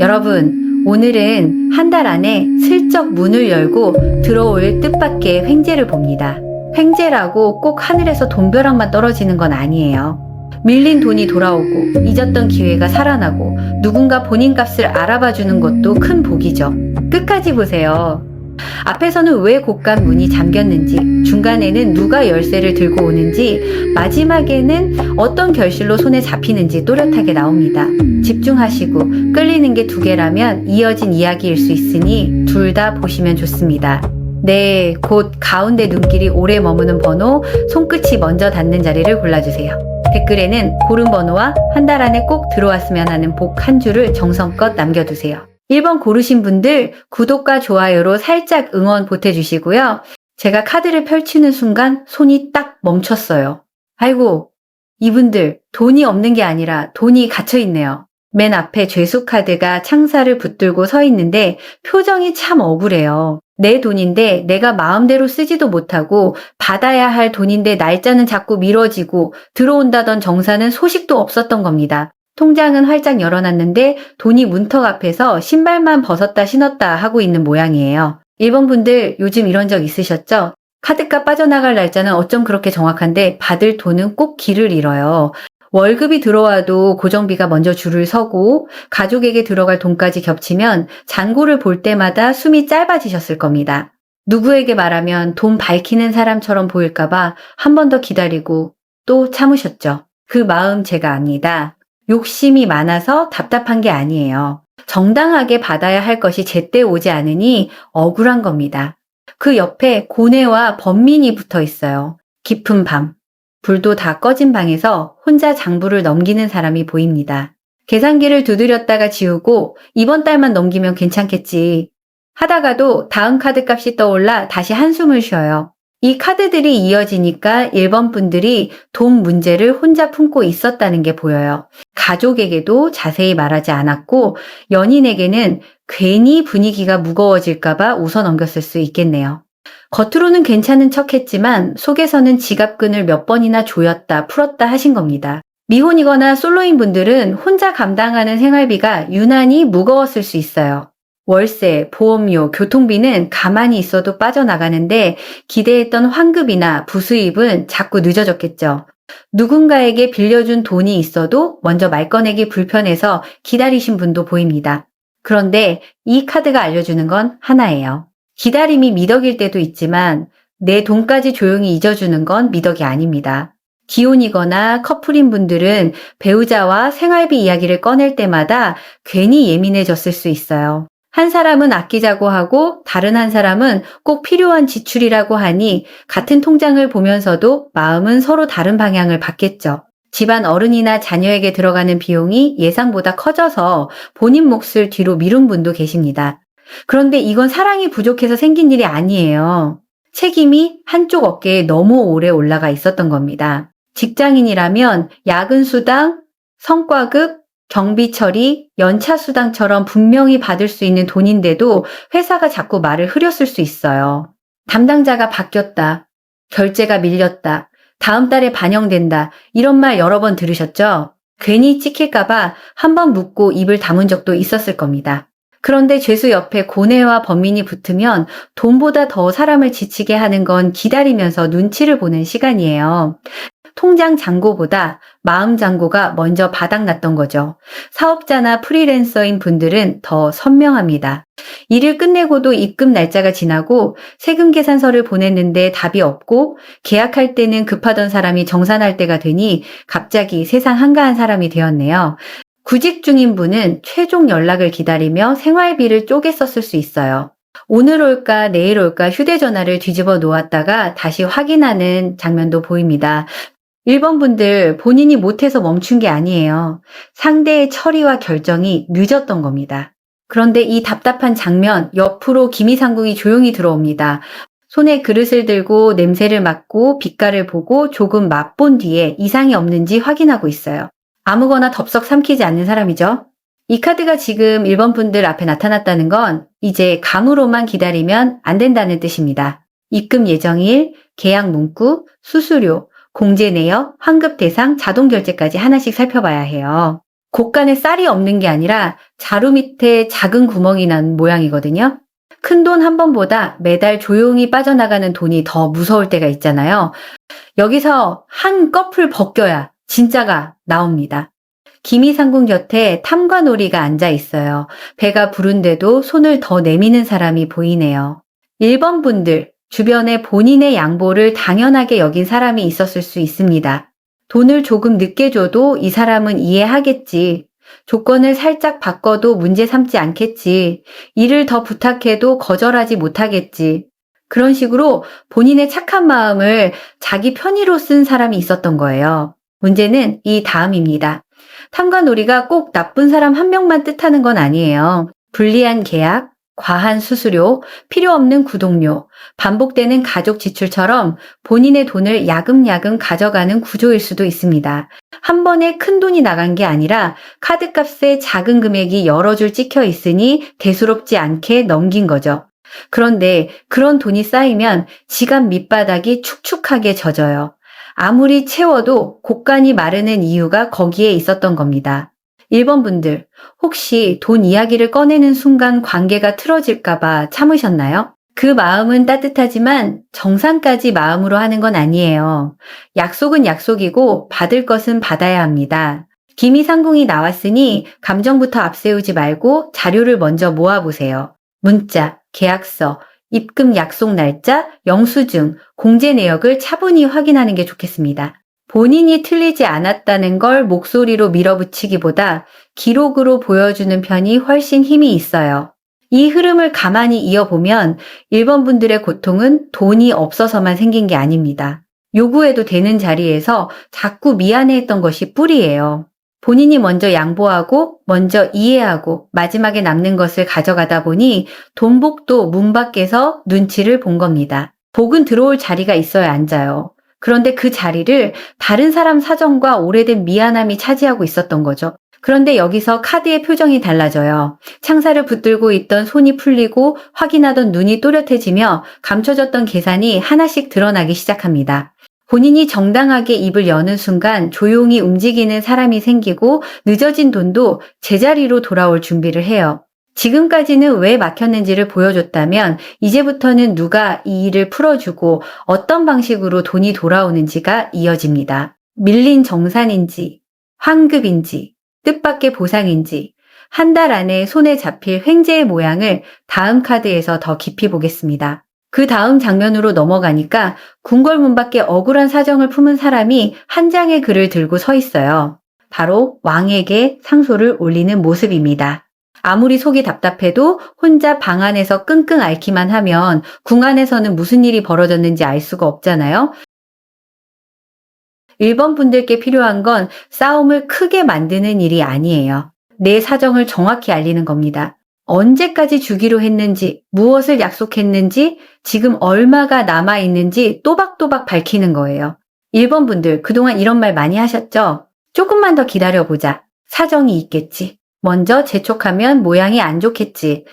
여러분, 오늘은 한 달 안에 슬쩍 문을 열고 들어올 뜻밖의 횡재를 봅니다. 횡재라고 꼭 하늘에서 돈벼락만 떨어지는 건 아니에요. 밀린 돈이 돌아오고 잊었던 기회가 살아나고 누군가 본인 값을 알아봐주는 것도 큰 복이죠. 끝까지 보세요. 앞에서는 왜 곳간 문이 잠겼는지, 중간에는 누가 열쇠를 들고 오는지, 마지막에는 어떤 결실로 손에 잡히는지 또렷하게 나옵니다. 집중하시고 끌리는 게 두 개라면 이어진 이야기일 수 있으니 둘 다 보시면 좋습니다. 네, 곧 가운데 눈길이 오래 머무는 번호, 손끝이 먼저 닿는 자리를 골라주세요. 댓글에는 고른 번호와 한 달 안에 꼭 들어왔으면 하는 복 한 줄을 정성껏 남겨두세요. 1번 고르신 분들 구독과 좋아요로 살짝 응원 보태주시고요. 제가 카드를 펼치는 순간 손이 딱 멈췄어요. 아이고, 이분들 돈이 없는 게 아니라 돈이 갇혀있네요. 맨 앞에 죄수 카드가 창살을 붙들고 서 있는데 표정이 참 억울해요. 내 돈인데 내가 마음대로 쓰지도 못하고 받아야 할 돈인데 날짜는 자꾸 미뤄지고 들어온다던 정산은 소식도 없었던 겁니다. 통장은 활짝 열어놨는데 돈이 문턱 앞에서 신발만 벗었다 신었다 하고 있는 모양이에요. 1번 분들 요즘 이런 적 있으셨죠? 카드값 빠져나갈 날짜는 어쩜 그렇게 정확한데 받을 돈은 꼭 길을 잃어요. 월급이 들어와도 고정비가 먼저 줄을 서고 가족에게 들어갈 돈까지 겹치면 잔고를 볼 때마다 숨이 짧아지셨을 겁니다. 누구에게 말하면 돈 밝히는 사람처럼 보일까봐 한 번 더 기다리고 또 참으셨죠. 그 마음 제가 압니다. 욕심이 많아서 답답한 게 아니에요. 정당하게 받아야 할 것이 제때 오지 않으니 억울한 겁니다. 그 옆에 고뇌와 번민이 붙어 있어요. 깊은 밤. 불도 다 꺼진 방에서 혼자 장부를 넘기는 사람이 보입니다. 계산기를 두드렸다가 지우고 이번 달만 넘기면 괜찮겠지 하다가도 다음 카드 값이 떠올라 다시 한숨을 쉬어요. 이 카드들이 이어지니까 1번 분들이 돈 문제를 혼자 품고 있었다는 게 보여요. 가족에게도 자세히 말하지 않았고 연인에게는 괜히 분위기가 무거워질까봐 웃어 넘겼을 수 있겠네요. 겉으로는 괜찮은 척 했지만 속에서는 지갑끈을 몇 번이나 조였다 풀었다 하신 겁니다. 미혼이거나 솔로인 분들은 혼자 감당하는 생활비가 유난히 무거웠을 수 있어요. 월세, 보험료, 교통비는 가만히 있어도 빠져나가는데 기대했던 환급이나 부수입은 자꾸 늦어졌겠죠. 누군가에게 빌려준 돈이 있어도 먼저 말 꺼내기 불편해서 기다리신 분도 보입니다. 그런데 이 카드가 알려주는 건 하나예요. 기다림이 미덕일 때도 있지만 내 돈까지 조용히 잊어주는 건 미덕이 아닙니다. 기혼이거나 커플인 분들은 배우자와 생활비 이야기를 꺼낼 때마다 괜히 예민해졌을 수 있어요. 한 사람은 아끼자고 하고 다른 한 사람은 꼭 필요한 지출이라고 하니 같은 통장을 보면서도 마음은 서로 다른 방향을 받겠죠. 집안 어른이나 자녀에게 들어가는 비용이 예상보다 커져서 본인 몫을 뒤로 미룬 분도 계십니다. 그런데 이건 사랑이 부족해서 생긴 일이 아니에요. 책임이 한쪽 어깨에 너무 오래 올라가 있었던 겁니다. 직장인이라면 야근 수당, 성과급, 경비 처리, 연차 수당처럼 분명히 받을 수 있는 돈인데도 회사가 자꾸 말을 흐렸을 수 있어요. 담당자가 바뀌었다. 결제가 밀렸다. 다음 달에 반영된다. 이런 말 여러 번 들으셨죠? 괜히 찍힐까봐 한 번 묻고 입을 다문 적도 있었을 겁니다. 그런데 죄수 옆에 고뇌와 번민이 붙으면 돈보다 더 사람을 지치게 하는 건 기다리면서 눈치를 보는 시간이에요. 통장 잔고보다 마음 잔고가 먼저 바닥났던 거죠. 사업자나 프리랜서인 분들은 더 선명합니다. 일을 끝내고도 입금 날짜가 지나고 세금 계산서를 보냈는데 답이 없고 계약할 때는 급하던 사람이 정산할 때가 되니 갑자기 세상 한가한 사람이 되었네요. 구직 중인 분은 최종 연락을 기다리며 생활비를 쪼개 썼을 수 있어요. 오늘 올까 내일 올까 휴대전화를 뒤집어 놓았다가 다시 확인하는 장면도 보입니다. 1번 분들 본인이 못해서 멈춘 게 아니에요. 상대의 처리와 결정이 늦었던 겁니다. 그런데 이 답답한 장면 옆으로 기미상궁이 조용히 들어옵니다. 손에 그릇을 들고 냄새를 맡고 빛깔을 보고 조금 맛본 뒤에 이상이 없는지 확인하고 있어요. 아무거나 덥석 삼키지 않는 사람이죠. 이 카드가 지금 1번 분들 앞에 나타났다는 건 이제 감으로만 기다리면 안 된다는 뜻입니다. 입금 예정일, 계약 문구, 수수료, 공제 내역, 환급 대상, 자동 결제까지 하나씩 살펴봐야 해요. 곳간에 쌀이 없는 게 아니라 자루 밑에 작은 구멍이 난 모양이거든요. 큰돈 한 번보다 매달 조용히 빠져나가는 돈이 더 무서울 때가 있잖아요. 여기서 한 꺼풀 벗겨야 진짜가 나옵니다. 기미상궁 곁에 탐관오리가 앉아 있어요. 배가 부른데도 손을 더 내미는 사람이 보이네요. 1번 분들, 주변에 본인의 양보를 당연하게 여긴 사람이 있었을 수 있습니다. 돈을 조금 늦게 줘도 이 사람은 이해하겠지. 조건을 살짝 바꿔도 문제 삼지 않겠지. 일을 더 부탁해도 거절하지 못하겠지. 그런 식으로 본인의 착한 마음을 자기 편의로 쓴 사람이 있었던 거예요. 문제는 이 다음입니다. 탐관오리가 꼭 나쁜 사람 한 명만 뜻하는 건 아니에요. 불리한 계약, 과한 수수료, 필요 없는 구독료, 반복되는 가족 지출처럼 본인의 돈을 야금야금 가져가는 구조일 수도 있습니다. 한 번에 큰 돈이 나간 게 아니라 카드값에 작은 금액이 여러 줄 찍혀 있으니 대수롭지 않게 넘긴 거죠. 그런데 그런 돈이 쌓이면 지갑 밑바닥이 축축하게 젖어요. 아무리 채워도 곳간이 마르는 이유가 거기에 있었던 겁니다. 1번 분들, 혹시 돈 이야기를 꺼내는 순간 관계가 틀어질까봐 참으셨나요? 그 마음은 따뜻하지만 정상까지 마음으로 하는 건 아니에요. 약속은 약속이고 받을 것은 받아야 합니다. 기미상궁이 나왔으니 감정부터 앞세우지 말고 자료를 먼저 모아보세요. 문자, 계약서, 입금 약속 날짜, 영수증, 공제 내역을 차분히 확인하는 게 좋겠습니다. 본인이 틀리지 않았다는 걸 목소리로 밀어붙이기보다 기록으로 보여주는 편이 훨씬 힘이 있어요. 이 흐름을 가만히 이어보면 1번 분들의 고통은 돈이 없어서만 생긴 게 아닙니다. 요구해도 되는 자리에서 자꾸 미안해했던 것이 뿌리예요. 본인이 먼저 양보하고 먼저 이해하고 마지막에 남는 것을 가져가다 보니 돈복도 문 밖에서 눈치를 본 겁니다. 복은 들어올 자리가 있어야 앉아요. 그런데 그 자리를 다른 사람 사정과 오래된 미안함이 차지하고 있었던 거죠. 그런데 여기서 카드의 표정이 달라져요. 창살을 붙들고 있던 손이 풀리고 확인하던 눈이 또렷해지며 감춰졌던 계산이 하나씩 드러나기 시작합니다. 본인이 정당하게 입을 여는 순간 조용히 움직이는 사람이 생기고 늦어진 돈도 제자리로 돌아올 준비를 해요. 지금까지는 왜 막혔는지를 보여줬다면 이제부터는 누가 이 일을 풀어주고 어떤 방식으로 돈이 돌아오는지가 이어집니다. 밀린 정산인지, 환급인지, 뜻밖의 보상인지, 한 달 안에 손에 잡힐 횡재의 모양을 다음 카드에서 더 깊이 보겠습니다. 그 다음 장면으로 넘어가니까 궁궐문 밖에 억울한 사정을 품은 사람이 한 장의 글을 들고 서 있어요. 바로 왕에게 상소를 올리는 모습입니다. 아무리 속이 답답해도 혼자 방 안에서 끙끙 앓기만 하면 궁 안에서는 무슨 일이 벌어졌는지 알 수가 없잖아요. 1번 분들께 필요한 건 싸움을 크게 만드는 일이 아니에요. 내 사정을 정확히 알리는 겁니다. 언제까지 주기로 했는지, 무엇을 약속했는지, 지금 얼마가 남아있는지 또박또박 밝히는 거예요. 1번 분들, 그동안 이런 말 많이 하셨죠? 조금만 더 기다려보자. 사정이 있겠지. 먼저 재촉하면 모양이 안 좋겠지.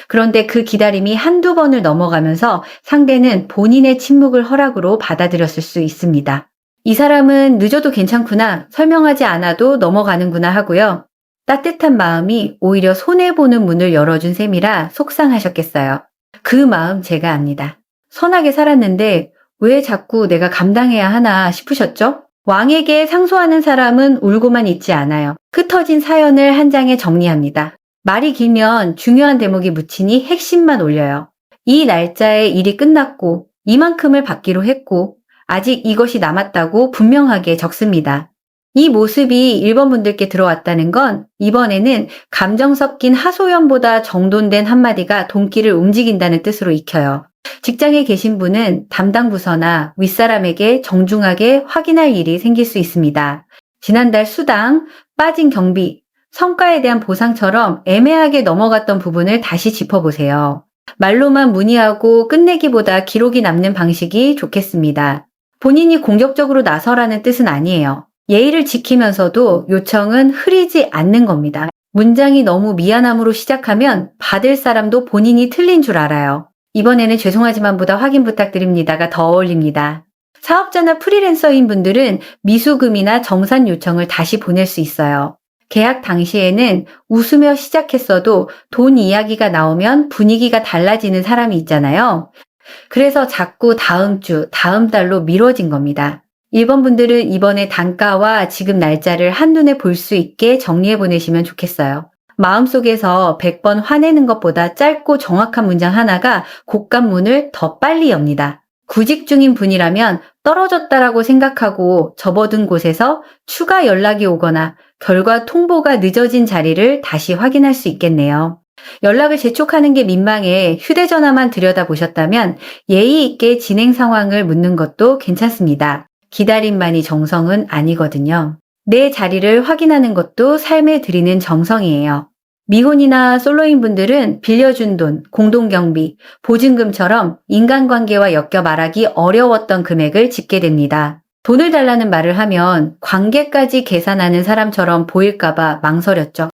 그런데 그 기다림이 한두 번을 넘어가면서 상대는 본인의 침묵을 허락으로 받아들였을 수 있습니다. 이 사람은 늦어도 괜찮구나, 설명하지 않아도 넘어가는구나 하고요. 따뜻한 마음이 오히려 손해보는 문을 열어준 셈이라 속상하셨겠어요. 그 마음 제가 압니다. 선하게 살았는데 왜 자꾸 내가 감당해야 하나 싶으셨죠? 왕에게 상소하는 사람은 울고만 있지 않아요. 흩어진 사연을 한 장에 정리합니다. 말이 길면 중요한 대목이 묻히니 핵심만 올려요. 이 날짜에 일이 끝났고 이만큼을 받기로 했고 아직 이것이 남았다고 분명하게 적습니다. 이 모습이 1번 분들께 들어왔다는 건 이번에는 감정 섞인 하소연보다 정돈된 한마디가 돈길을 움직인다는 뜻으로 익혀요. 직장에 계신 분은 담당 부서나 윗사람에게 정중하게 확인할 일이 생길 수 있습니다. 지난달 수당, 빠진 경비, 성과에 대한 보상처럼 애매하게 넘어갔던 부분을 다시 짚어보세요. 말로만 문의하고 끝내기보다 기록이 남는 방식이 좋겠습니다. 본인이 공격적으로 나서라는 뜻은 아니에요. 예의를 지키면서도 요청은 흐리지 않는 겁니다. 문장이 너무 미안함으로 시작하면 받을 사람도 본인이 틀린 줄 알아요. 이번에는 죄송하지만보다 확인 부탁드립니다가 더 어울립니다. 사업자나 프리랜서인 분들은 미수금이나 정산 요청을 다시 보낼 수 있어요. 계약 당시에는 웃으며 시작했어도 돈 이야기가 나오면 분위기가 달라지는 사람이 있잖아요. 그래서 자꾸 다음 주, 다음 달로 미뤄진 겁니다. 1번 분들은 이번에 단가와 지급 날짜를 한눈에 볼 수 있게 정리해 보내시면 좋겠어요. 마음속에서 100번 화내는 것보다 짧고 정확한 문장 하나가 곡간문을 더 빨리 엽니다. 구직 중인 분이라면 떨어졌다라고 생각하고 접어둔 곳에서 추가 연락이 오거나 결과 통보가 늦어진 자리를 다시 확인할 수 있겠네요. 연락을 재촉하는 게 민망해 휴대전화만 들여다보셨다면 예의 있게 진행 상황을 묻는 것도 괜찮습니다. 기다림만이 정성은 아니거든요. 내 자리를 확인하는 것도 삶에 들이는 정성이에요. 미혼이나 솔로인 분들은 빌려준 돈, 공동경비, 보증금처럼 인간관계와 엮여 말하기 어려웠던 금액을 짚게 됩니다. 돈을 달라는 말을 하면 관계까지 계산하는 사람처럼 보일까봐 망설였죠.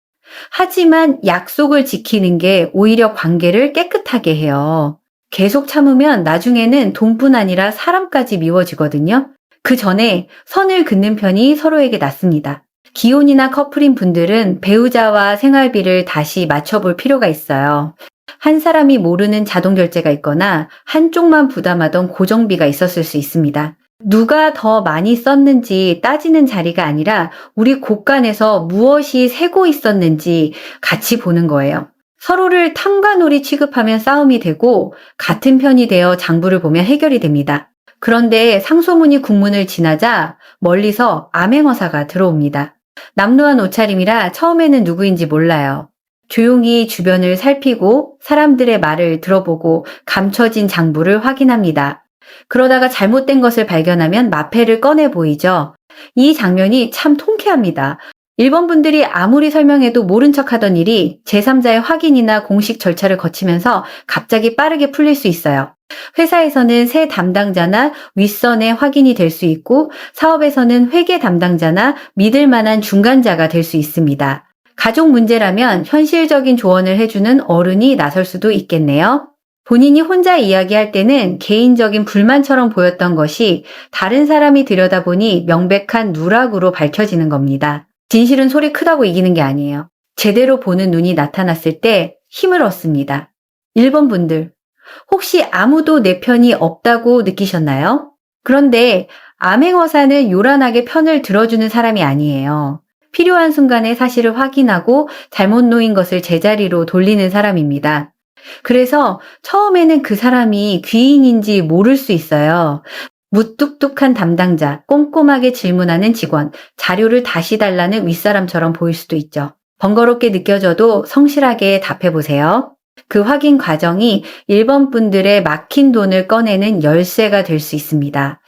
하지만 약속을 지키는 게 오히려 관계를 깨끗하게 해요. 계속 참으면 나중에는 돈뿐 아니라 사람까지 미워지거든요. 그 전에 선을 긋는 편이 서로에게 낫습니다. 기혼이나 커플인 분들은 배우자와 생활비를 다시 맞춰볼 필요가 있어요. 한 사람이 모르는 자동 결제가 있거나 한쪽만 부담하던 고정비가 있었을 수 있습니다. 누가 더 많이 썼는지 따지는 자리가 아니라 우리 곳간에서 무엇이 새고 있었는지 같이 보는 거예요. 서로를 탐관오리 취급하면 싸움이 되고 같은 편이 되어 장부를 보면 해결이 됩니다. 그런데 상소문이 국문을 지나자 멀리서 암행어사가 들어옵니다. 남루한 옷차림이라 처음에는 누구인지 몰라요. 조용히 주변을 살피고 사람들의 말을 들어보고 감춰진 장부를 확인합니다. 그러다가 잘못된 것을 발견하면 마패를 꺼내 보이죠. 이 장면이 참 통쾌합니다. 1번 분들이 아무리 설명해도 모른 척하던 일이 제3자의 확인이나 공식 절차를 거치면서 갑자기 빠르게 풀릴 수 있어요. 회사에서는 새 담당자나 윗선의 확인이 될 수 있고 사업에서는 회계 담당자나 믿을 만한 중간자가 될 수 있습니다. 가족 문제라면 현실적인 조언을 해주는 어른이 나설 수도 있겠네요. 본인이 혼자 이야기할 때는 개인적인 불만처럼 보였던 것이 다른 사람이 들여다보니 명백한 누락으로 밝혀지는 겁니다. 진실은 소리 크다고 이기는 게 아니에요. 제대로 보는 눈이 나타났을 때 힘을 얻습니다. 1번 분들, 혹시 아무도 내 편이 없다고 느끼셨나요? 그런데 암행어사는 요란하게 편을 들어주는 사람이 아니에요. 필요한 순간에 사실을 확인하고 잘못 놓인 것을 제자리로 돌리는 사람입니다. 그래서 처음에는 그 사람이 귀인인지 모를 수 있어요. 무뚝뚝한 담당자, 꼼꼼하게 질문하는 직원, 자료를 다시 달라는 윗사람처럼 보일 수도 있죠. 번거롭게 느껴져도 성실하게 답해보세요. 그 확인 과정이 1번 분들의 막힌 돈을 꺼내는 열쇠가 될 수 있습니다.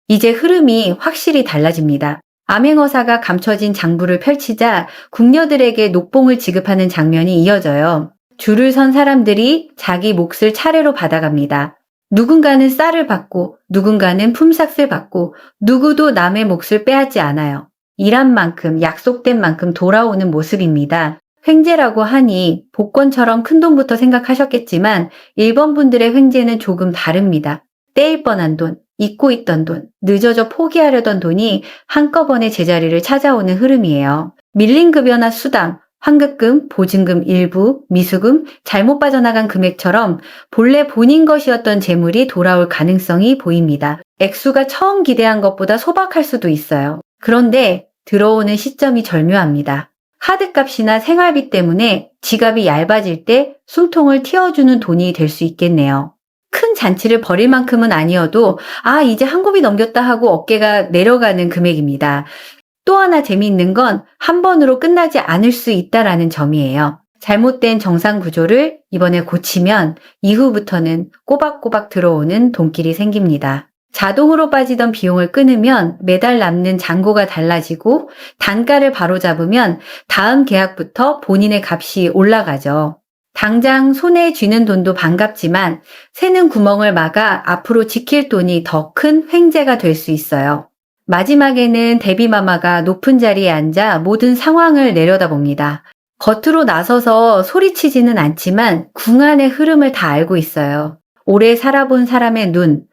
이제 흐름이 확실히 달라집니다. 암행어사가 감춰진 장부를 펼치자 궁녀들에게 녹봉을 지급하는 장면이 이어져요. 줄을 선 사람들이 자기 몫을 차례로 받아갑니다. 누군가는 쌀을 받고 누군가는 품삯을 받고 누구도 남의 몫을 빼앗지 않아요. 일한 만큼 약속된 만큼 돌아오는 모습입니다. 횡재라고 하니 복권처럼 큰 돈부터 생각하셨겠지만 1번 분들의 횡재는 조금 다릅니다. 떼일 뻔한 돈, 잊고 있던 돈, 늦어져 포기하려던 돈이 한꺼번에 제자리를 찾아오는 흐름이에요. 밀린 급여나 수당, 환급금, 보증금 일부, 미수금, 잘못 빠져나간 금액처럼 본래 본인 것이었던 재물이 돌아올 가능성이 보입니다. 액수가 처음 기대한 것보다 소박할 수도 있어요. 그런데 들어오는 시점이 절묘합니다. 카드값이나 생활비 때문에 지갑이 얇아질 때 숨통을 틔워주는 돈이 될 수 있겠네요. 큰 잔치를 벌일 만큼은 아니어도 이제 한 곱이 넘겼다 하고 어깨가 내려가는 금액입니다. 또 하나 재미있는 건 한 번으로 끝나지 않을 수 있다라는 점이에요. 잘못된 정상 구조를 이번에 고치면 이후부터는 꼬박꼬박 들어오는 돈길이 생깁니다. 자동으로 빠지던 비용을 끊으면 매달 남는 잔고가 달라지고 단가를 바로잡으면 다음 계약부터 본인의 값이 올라가죠. 당장 손에 쥐는 돈도 반갑지만 새는 구멍을 막아 앞으로 지킬 돈이 더 큰 횡재가 될 수 있어요. 마지막에는 데뷔마마가 높은 자리에 앉아 모든 상황을 내려다봅니다. 겉으로 나서서 소리치지는 않지만 궁안의 흐름을 다 알고 있어요. 오래 살아본 사람의 눈,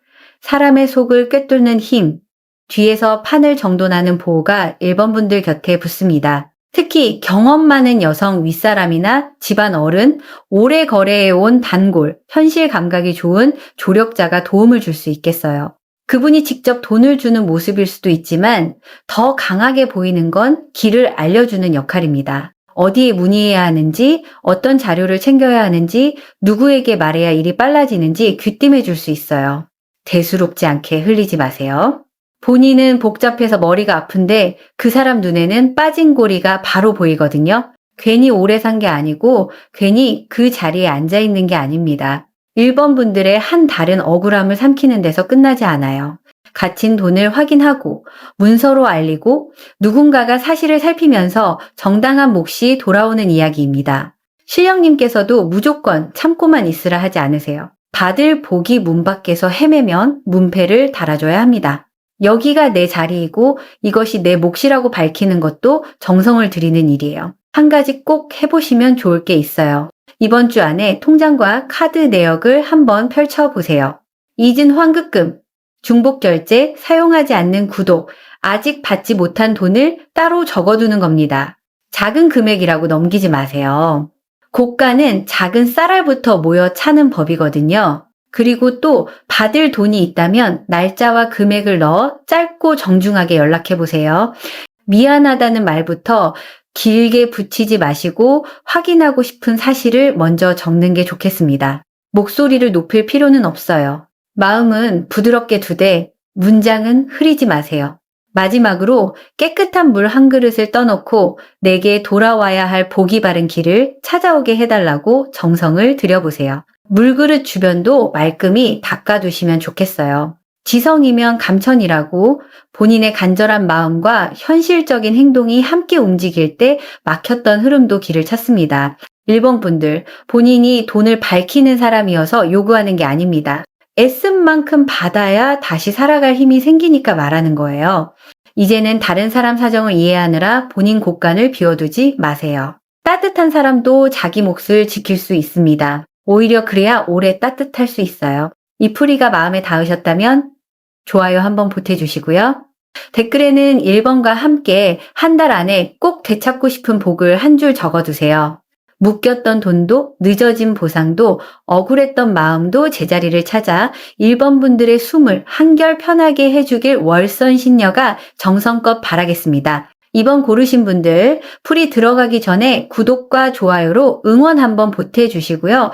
사람의 속을 꿰뚫는 힘, 뒤에서 판을 정돈하는 보호가 1번 분들 곁에 붙습니다. 특히 경험 많은 여성 윗사람이나 집안 어른, 오래 거래해온 단골, 현실 감각이 좋은 조력자가 도움을 줄 수 있겠어요. 그분이 직접 돈을 주는 모습일 수도 있지만 더 강하게 보이는 건 길을 알려주는 역할입니다. 어디에 문의해야 하는지, 어떤 자료를 챙겨야 하는지, 누구에게 말해야 일이 빨라지는지 귀띔해 줄 수 있어요. 대수롭지 않게 흘리지 마세요. 본인은 복잡해서 머리가 아픈데 그 사람 눈에는 빠진 고리가 바로 보이거든요. 괜히 오래 산 게 아니고 괜히 그 자리에 앉아 있는 게 아닙니다. 1번 분들의 한 다른 억울함을 삼키는 데서 끝나지 않아요. 갇힌 돈을 확인하고 문서로 알리고 누군가가 사실을 살피면서 정당한 몫이 돌아오는 이야기입니다. 신령님께서도 무조건 참고만 있으라 하지 않으세요. 받을 복이 문 밖에서 헤매면 문패를 달아줘야 합니다. 여기가 내 자리이고 이것이 내 몫이라고 밝히는 것도 정성을 들이는 일이에요. 한 가지 꼭 해보시면 좋을 게 있어요. 이번 주 안에 통장과 카드 내역을 한번 펼쳐보세요. 잊은 환급금, 중복결제, 사용하지 않는 구독, 아직 받지 못한 돈을 따로 적어두는 겁니다. 작은 금액이라고 넘기지 마세요. 고가는 작은 쌀알부터 모여 차는 법이거든요. 그리고 또 받을 돈이 있다면 날짜와 금액을 넣어 짧고 정중하게 연락해보세요. 미안하다는 말부터 길게 붙이지 마시고 확인하고 싶은 사실을 먼저 적는 게 좋겠습니다. 목소리를 높일 필요는 없어요. 마음은 부드럽게 두되 문장은 흐리지 마세요. 마지막으로 깨끗한 물 한 그릇을 떠놓고 내게 돌아와야 할 복이 바른 길을 찾아오게 해달라고 정성을 들여보세요. 물그릇 주변도 말끔히 닦아두시면 좋겠어요. 지성이면 감천이라고 본인의 간절한 마음과 현실적인 행동이 함께 움직일 때 막혔던 흐름도 길을 찾습니다. 1번 분들, 본인이 돈을 밝히는 사람이어서 요구하는 게 아닙니다. 애쓴 만큼 받아야 다시 살아갈 힘이 생기니까 말하는 거예요. 이제는 다른 사람 사정을 이해하느라 본인 곳간을 비워두지 마세요. 따뜻한 사람도 자기 몫을 지킬 수 있습니다. 오히려 그래야 오래 따뜻할 수 있어요. 이 풀이가 마음에 닿으셨다면 좋아요 한번 보태주시고요. 댓글에는 1번과 함께 한 달 안에 꼭 되찾고 싶은 복을 한 줄 적어두세요. 묶였던 돈도 늦어진 보상도 억울했던 마음도 제자리를 찾아 1번 분들의 숨을 한결 편하게 해주길 월선신녀가 정성껏 바라겠습니다. 2번 고르신 분들 풀이 들어가기 전에 구독과 좋아요로 응원 한번 보태주시고요.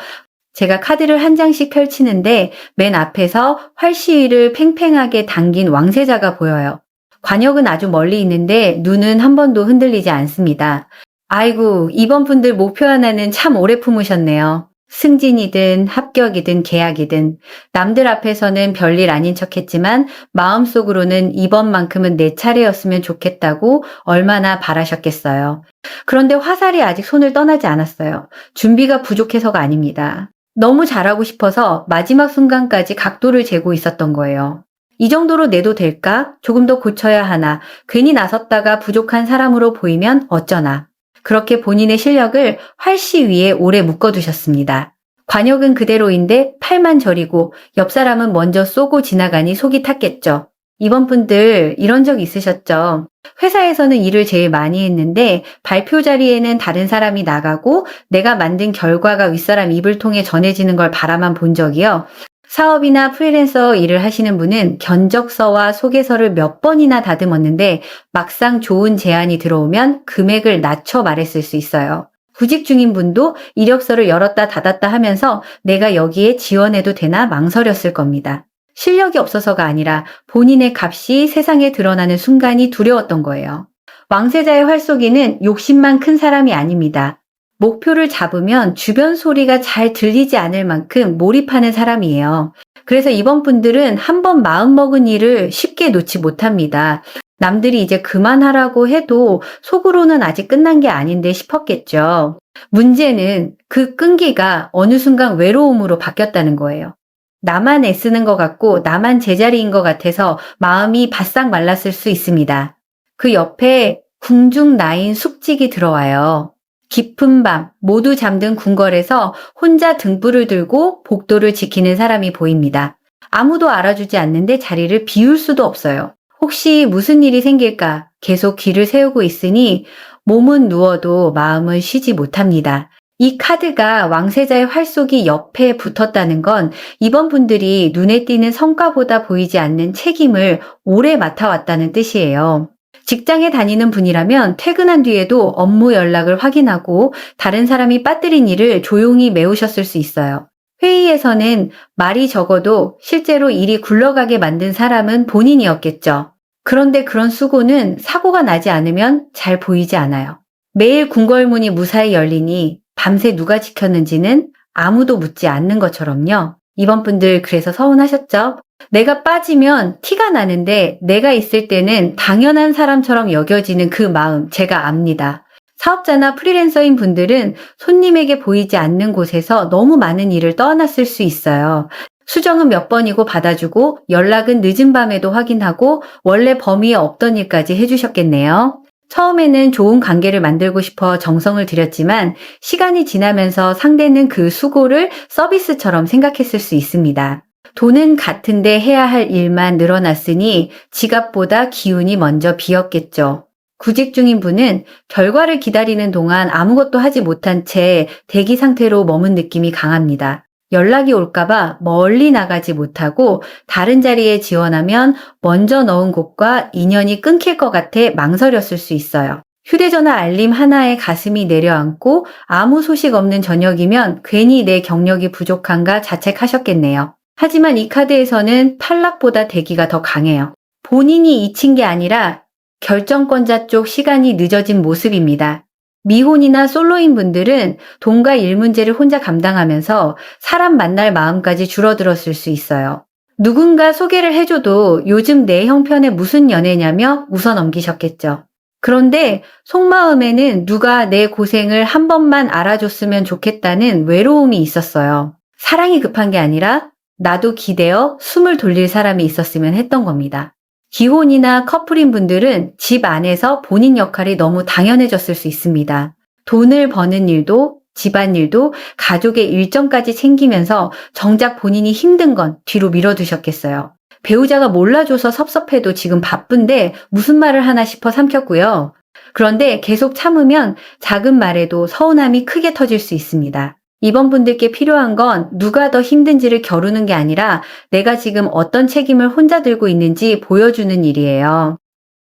제가 카드를 한 장씩 펼치는데 맨 앞에서 활시위를 팽팽하게 당긴 왕세자가 보여요. 관역은 아주 멀리 있는데 눈은 한 번도 흔들리지 않습니다. 아이고, 2번 분들 목표 하나는 참 오래 품으셨네요. 승진이든 합격이든 계약이든 남들 앞에서는 별일 아닌 척했지만 마음속으로는 이번만큼은 내 차례였으면 좋겠다고 얼마나 바라셨겠어요. 그런데 화살이 아직 손을 떠나지 않았어요. 준비가 부족해서가 아닙니다. 너무 잘하고 싶어서 마지막 순간까지 각도를 재고 있었던 거예요. 이 정도로 내도 될까? 조금 더 고쳐야 하나? 괜히 나섰다가 부족한 사람으로 보이면 어쩌나? 그렇게 본인의 실력을 활시 위에 오래 묶어두셨습니다. 관역은 그대로인데 팔만 저리고 옆 사람은 먼저 쏘고 지나가니 속이 탔겠죠. 이번 분들 이런 적 있으셨죠? 회사에서는 일을 제일 많이 했는데 발표 자리에는 다른 사람이 나가고 내가 만든 결과가 윗사람 입을 통해 전해지는 걸 바라만 본 적이요. 사업이나 프리랜서 일을 하시는 분은 견적서와 소개서를 몇 번이나 다듬었는데 막상 좋은 제안이 들어오면 금액을 낮춰 말했을 수 있어요. 구직 중인 분도 이력서를 열었다 닫았다 하면서 내가 여기에 지원해도 되나 망설였을 겁니다. 실력이 없어서가 아니라 본인의 값이 세상에 드러나는 순간이 두려웠던 거예요. 왕세자의 활쏘기는 욕심만 큰 사람이 아닙니다. 목표를 잡으면 주변 소리가 잘 들리지 않을 만큼 몰입하는 사람이에요. 그래서 이번 분들은 한번 마음먹은 일을 쉽게 놓지 못합니다. 남들이 이제 그만하라고 해도 속으로는 아직 끝난 게 아닌데 싶었겠죠. 문제는 그 끈기가 어느 순간 외로움으로 바뀌었다는 거예요. 나만 애쓰는 것 같고 나만 제자리인 것 같아서 마음이 바싹 말랐을 수 있습니다. 그 옆에 궁중나인 숙직이 들어와요. 깊은 밤 모두 잠든 궁궐에서 혼자 등불을 들고 복도를 지키는 사람이 보입니다. 아무도 알아주지 않는데 자리를 비울 수도 없어요. 혹시 무슨 일이 생길까 계속 길을 세우고 있으니 몸은 누워도 마음은 쉬지 못합니다. 이 카드가 왕세자의 활쏘기 옆에 붙었다는 건 이번 분들이 눈에 띄는 성과보다 보이지 않는 책임을 오래 맡아왔다는 뜻이에요. 직장에 다니는 분이라면 퇴근한 뒤에도 업무 연락을 확인하고 다른 사람이 빠뜨린 일을 조용히 메우셨을 수 있어요. 회의에서는 말이 적어도 실제로 일이 굴러가게 만든 사람은 본인이었겠죠. 그런데 그런 수고는 사고가 나지 않으면 잘 보이지 않아요. 매일 궁궐문이 무사히 열리니 밤새 누가 지켰는지는 아무도 묻지 않는 것처럼요. 이번 분들 그래서 서운하셨죠? 내가 빠지면 티가 나는데 내가 있을 때는 당연한 사람처럼 여겨지는 그 마음 제가 압니다. 사업자나 프리랜서인 분들은 손님에게 보이지 않는 곳에서 너무 많은 일을 떠안았을 수 있어요. 수정은 몇 번이고 받아주고 연락은 늦은 밤에도 확인하고 원래 범위에 없던 일까지 해주셨겠네요. 처음에는 좋은 관계를 만들고 싶어 정성을 들였지만 시간이 지나면서 상대는 그 수고를 서비스처럼 생각했을 수 있습니다. 돈은 같은데 해야 할 일만 늘어났으니 지갑보다 기운이 먼저 비었겠죠. 구직 중인 분은 결과를 기다리는 동안 아무것도 하지 못한 채 대기 상태로 머문 느낌이 강합니다. 연락이 올까봐 멀리 나가지 못하고 다른 자리에 지원하면 먼저 넣은 곳과 인연이 끊길 것 같아 망설였을 수 있어요. 휴대전화 알림 하나에 가슴이 내려앉고 아무 소식 없는 저녁이면 괜히 내 경력이 부족한가 자책하셨겠네요. 하지만 이 카드에서는 탈락보다 대기가 더 강해요. 본인이 잊힌 게 아니라 결정권자 쪽 시간이 늦어진 모습입니다. 미혼이나 솔로인 분들은 돈과 일 문제를 혼자 감당하면서 사람 만날 마음까지 줄어들었을 수 있어요. 누군가 소개를 해줘도 요즘 내 형편에 무슨 연애냐며 웃어 넘기셨겠죠. 그런데 속마음에는 누가 내 고생을 한 번만 알아줬으면 좋겠다는 외로움이 있었어요. 사랑이 급한 게 아니라 나도 기대어 숨을 돌릴 사람이 있었으면 했던 겁니다. 기혼이나 커플인 분들은 집 안에서 본인 역할이 너무 당연해졌을 수 있습니다. 돈을 버는 일도 집안일도 가족의 일정까지 챙기면서 정작 본인이 힘든 건 뒤로 밀어두셨겠어요. 배우자가 몰라줘서 섭섭해도 지금 바쁜데 무슨 말을 하나 싶어 삼켰고요. 그런데 계속 참으면 작은 말에도 서운함이 크게 터질 수 있습니다. 이번 분들께 필요한 건 누가 더 힘든지를 겨루는 게 아니라 내가 지금 어떤 책임을 혼자 들고 있는지 보여주는 일이에요.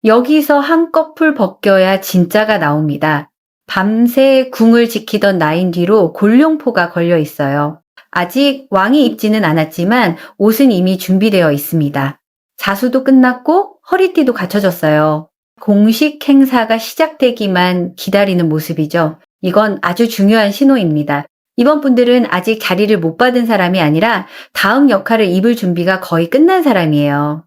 여기서 한꺼풀 벗겨야 진짜가 나옵니다. 밤새 궁을 지키던 나인 뒤로 골룡포가 걸려 있어요. 아직 왕이 입지는 않았지만 옷은 이미 준비되어 있습니다. 자수도 끝났고 허리띠도 갖춰졌어요. 공식 행사가 시작되기만 기다리는 모습이죠. 이건 아주 중요한 신호입니다. 이번 분들은 아직 자리를 못 받은 사람이 아니라 다음 역할을 입을 준비가 거의 끝난 사람이에요.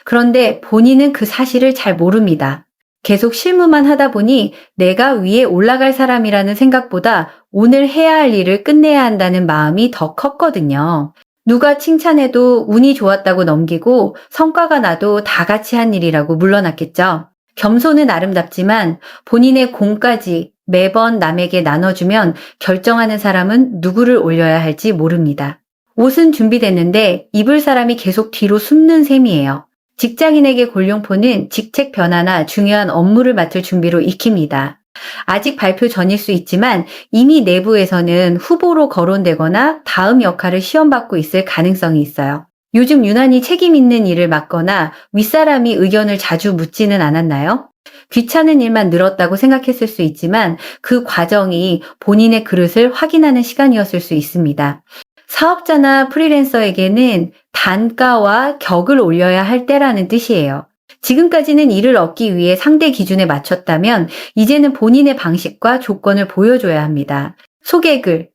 그런데 본인은 그 사실을 잘 모릅니다. 계속 실무만 하다 보니 내가 위에 올라갈 사람이라는 생각보다 오늘 해야 할 일을 끝내야 한다는 마음이 더 컸거든요. 누가 칭찬해도 운이 좋았다고 넘기고 성과가 나도 다 같이 한 일이라고 물러났겠죠. 겸손은 아름답지만 본인의 공까지 매번 남에게 나눠주면 결정하는 사람은 누구를 올려야 할지 모릅니다. 옷은 준비됐는데 입을 사람이 계속 뒤로 숨는 셈이에요. 직장인에게 골룡포는 직책 변화나 중요한 업무를 맡을 준비로 익힙니다. 아직 발표 전일 수 있지만 이미 내부에서는 후보로 거론되거나 다음 역할을 시험받고 있을 가능성이 있어요. 요즘 유난히 책임 있는 일을 맡거나 윗사람이 의견을 자주 묻지는 않았나요? 귀찮은 일만 늘었다고 생각했을 수 있지만 그 과정이 본인의 그릇을 확인하는 시간이었을 수 있습니다. 사업자나 프리랜서에게는 단가와 격을 올려야 할 때라는 뜻이에요. 지금까지는 일을 얻기 위해 상대 기준에 맞췄다면 이제는 본인의 방식과 조건을 보여줘야 합니다. 소개글,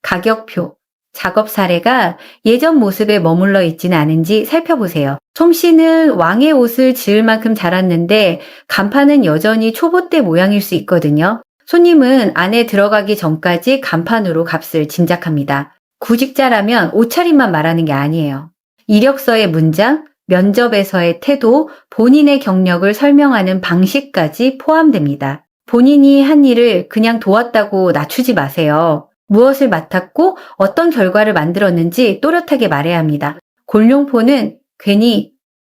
가격표, 작업 사례가 예전 모습에 머물러 있지는 않은지 살펴보세요. 솜씨는 왕의 옷을 지을 만큼 자랐는데 간판은 여전히 초보때 모양일 수 있거든요. 손님은 안에 들어가기 전까지 간판으로 값을 짐작합니다. 구직자라면 옷차림만 말하는 게 아니에요. 이력서의 문장, 면접에서의 태도, 본인의 경력을 설명하는 방식까지 포함됩니다. 본인이 한 일을 그냥 도왔다고 낮추지 마세요. 무엇을 맡았고 어떤 결과를 만들었는지 또렷하게 말해야 합니다. 골룡포는 괜히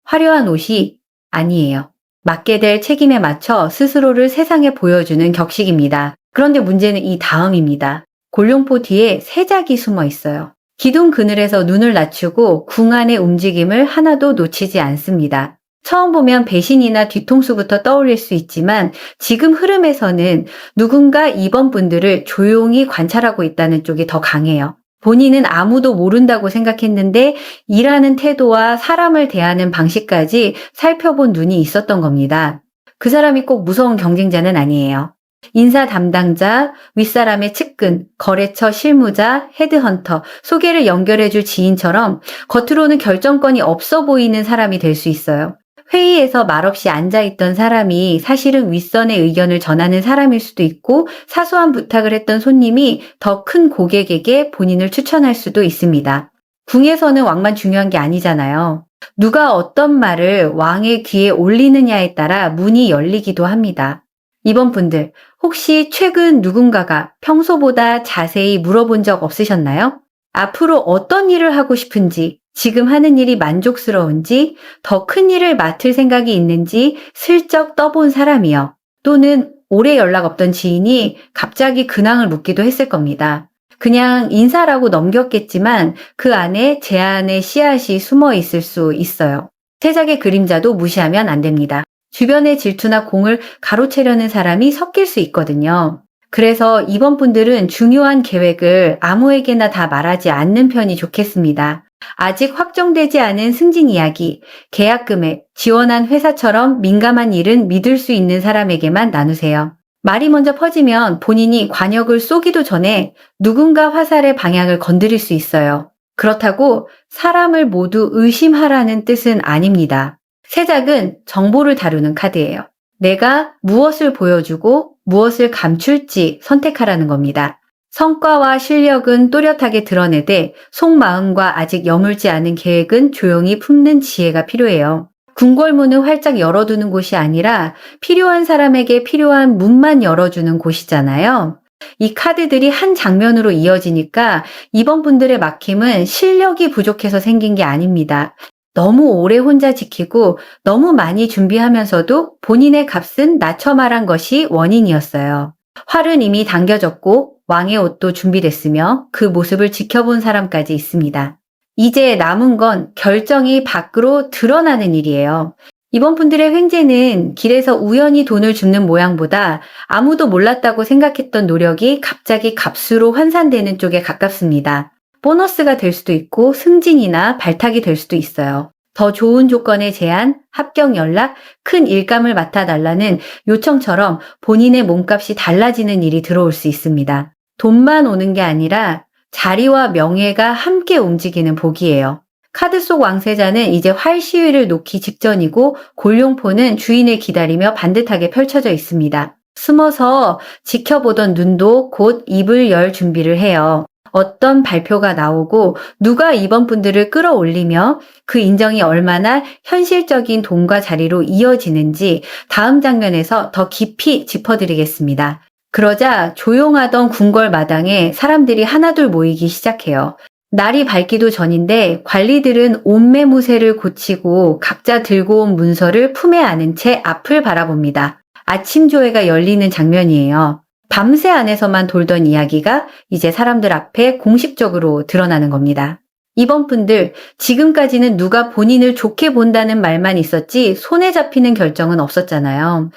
화려한 옷이 아니에요. 맡게 될 책임에 맞춰 스스로를 세상에 보여주는 격식입니다. 그런데 문제는 이 다음입니다. 골룡포 뒤에 세작이 숨어 있어요. 기둥 그늘에서 눈을 낮추고 궁안의 움직임을 하나도 놓치지 않습니다. 처음 보면 배신이나 뒤통수부터 떠올릴 수 있지만 지금 흐름에서는 누군가 이번 분들을 조용히 관찰하고 있다는 쪽이 더 강해요. 본인은 아무도 모른다고 생각했는데 일하는 태도와 사람을 대하는 방식까지 살펴본 눈이 있었던 겁니다. 그 사람이 꼭 무서운 경쟁자는 아니에요. 인사 담당자, 윗사람의 측근, 거래처 실무자, 헤드헌터, 소개를 연결해줄 지인처럼 겉으로는 결정권이 없어 보이는 사람이 될 수 있어요. 회의에서 말없이 앉아있던 사람이 사실은 윗선의 의견을 전하는 사람일 수도 있고 사소한 부탁을 했던 손님이 더 큰 고객에게 본인을 추천할 수도 있습니다. 궁에서는 왕만 중요한 게 아니잖아요. 누가 어떤 말을 왕의 귀에 올리느냐에 따라 문이 열리기도 합니다. 이번 분들, 혹시 최근 누군가가 평소보다 자세히 물어본 적 없으셨나요? 앞으로 어떤 일을 하고 싶은지, 지금 하는 일이 만족스러운지, 더 큰 일을 맡을 생각이 있는지 슬쩍 떠본 사람이요. 또는 오래 연락 없던 지인이 갑자기 근황을 묻기도 했을 겁니다. 그냥 인사라고 넘겼겠지만 그 안에 제안의 씨앗이 숨어 있을 수 있어요. 세작의 그림자도 무시하면 안 됩니다. 주변의 질투나 공을 가로채려는 사람이 섞일 수 있거든요. 그래서 이번 분들은 중요한 계획을 아무에게나 다 말하지 않는 편이 좋겠습니다. 아직 확정되지 않은 승진 이야기, 계약 금액, 지원한 회사처럼 민감한 일은 믿을 수 있는 사람에게만 나누세요. 말이 먼저 퍼지면 본인이 관역을 쏘기도 전에 누군가 화살의 방향을 건드릴 수 있어요. 그렇다고 사람을 모두 의심하라는 뜻은 아닙니다. 세작은 정보를 다루는 카드예요. 내가 무엇을 보여주고 무엇을 감출지 선택하라는 겁니다. 성과와 실력은 또렷하게 드러내되 속마음과 아직 여물지 않은 계획은 조용히 품는 지혜가 필요해요. 궁궐문을 활짝 열어두는 곳이 아니라 필요한 사람에게 필요한 문만 열어주는 곳이잖아요. 이 카드들이 한 장면으로 이어지니까 이번 분들의 막힘은 실력이 부족해서 생긴 게 아닙니다. 너무 오래 혼자 지키고 너무 많이 준비하면서도 본인의 값은 낮춰 말한 것이 원인이었어요. 활은 이미 당겨졌고 왕의 옷도 준비됐으며 그 모습을 지켜본 사람까지 있습니다. 이제 남은 건 결정이 밖으로 드러나는 일이에요. 이번 분들의 횡재는 길에서 우연히 돈을 줍는 모양보다 아무도 몰랐다고 생각했던 노력이 갑자기 값으로 환산되는 쪽에 가깝습니다. 보너스가 될 수도 있고 승진이나 발탁이 될 수도 있어요. 더 좋은 조건의 제안, 합격 연락, 큰 일감을 맡아달라는 요청처럼 본인의 몸값이 달라지는 일이 들어올 수 있습니다. 돈만 오는 게 아니라 자리와 명예가 함께 움직이는 복이에요. 카드 속 왕세자는 이제 활 시위를 놓기 직전이고 골룡포는 주인을 기다리며 반듯하게 펼쳐져 있습니다. 숨어서 지켜보던 눈도 곧 입을 열 준비를 해요. 어떤 발표가 나오고 누가 이번 분들을 끌어올리며 그 인정이 얼마나 현실적인 돈과 자리로 이어지는지 다음 장면에서 더 깊이 짚어드리겠습니다. 그러자 조용하던 궁궐 마당에 사람들이 하나둘 모이기 시작해요. 날이 밝기도 전인데 관리들은 옷매무새를 고치고 각자 들고 온 문서를 품에 안은 채 앞을 바라봅니다. 아침 조회가 열리는 장면이에요. 밤새 안에서만 돌던 이야기가 이제 사람들 앞에 공식적으로 드러나는 겁니다. 이번 분들, 지금까지는 누가 본인을 좋게 본다는 말만 있었지 손에 잡히는 결정은 없었잖아요.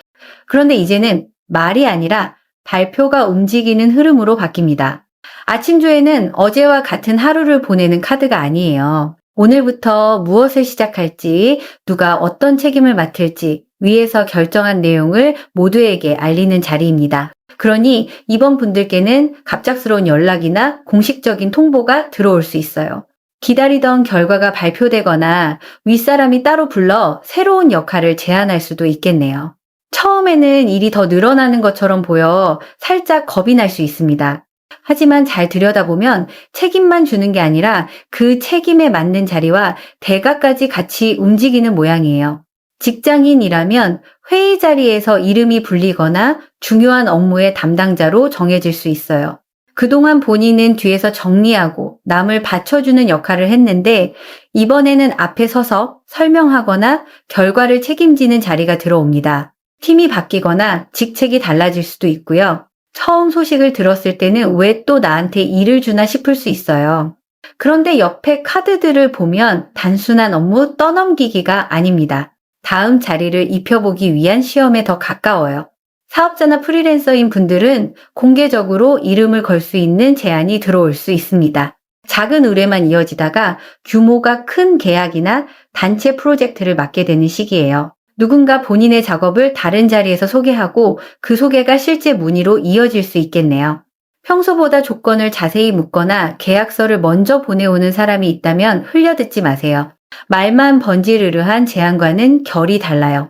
그런데 이제는 말이 아니라 발표가 움직이는 흐름으로 바뀝니다. 아침 조회는 어제와 같은 하루를 보내는 카드가 아니에요. 오늘부터 무엇을 시작할지, 누가 어떤 책임을 맡을지 위에서 결정한 내용을 모두에게 알리는 자리입니다. 그러니 이번 분들께는 갑작스러운 연락이나 공식적인 통보가 들어올 수 있어요. 기다리던 결과가 발표되거나 윗사람이 따로 불러 새로운 역할을 제안할 수도 있겠네요. 처음에는 일이 더 늘어나는 것처럼 보여 살짝 겁이 날 수 있습니다. 하지만 잘 들여다보면 책임만 주는 게 아니라 그 책임에 맞는 자리와 대가까지 같이 움직이는 모양이에요. 직장인이라면 회의 자리에서 이름이 불리거나 중요한 업무의 담당자로 정해질 수 있어요. 그동안 본인은 뒤에서 정리하고 남을 받쳐주는 역할을 했는데 이번에는 앞에 서서 설명하거나 결과를 책임지는 자리가 들어옵니다. 팀이 바뀌거나 직책이 달라질 수도 있고요. 처음 소식을 들었을 때는 왜 또 나한테 일을 주나 싶을 수 있어요. 그런데 옆에 카드들을 보면 단순한 업무 떠넘기기가 아닙니다. 다음 자리를 입혀보기 위한 시험에 더 가까워요. 사업자나 프리랜서인 분들은 공개적으로 이름을 걸 수 있는 제안이 들어올 수 있습니다. 작은 의뢰만 이어지다가 규모가 큰 계약이나 단체 프로젝트를 맡게 되는 시기예요. 누군가 본인의 작업을 다른 자리에서 소개하고 그 소개가 실제 문의로 이어질 수 있겠네요. 평소보다 조건을 자세히 묻거나 계약서를 먼저 보내오는 사람이 있다면 흘려듣지 마세요. 말만 번지르르한 제안과는 결이 달라요.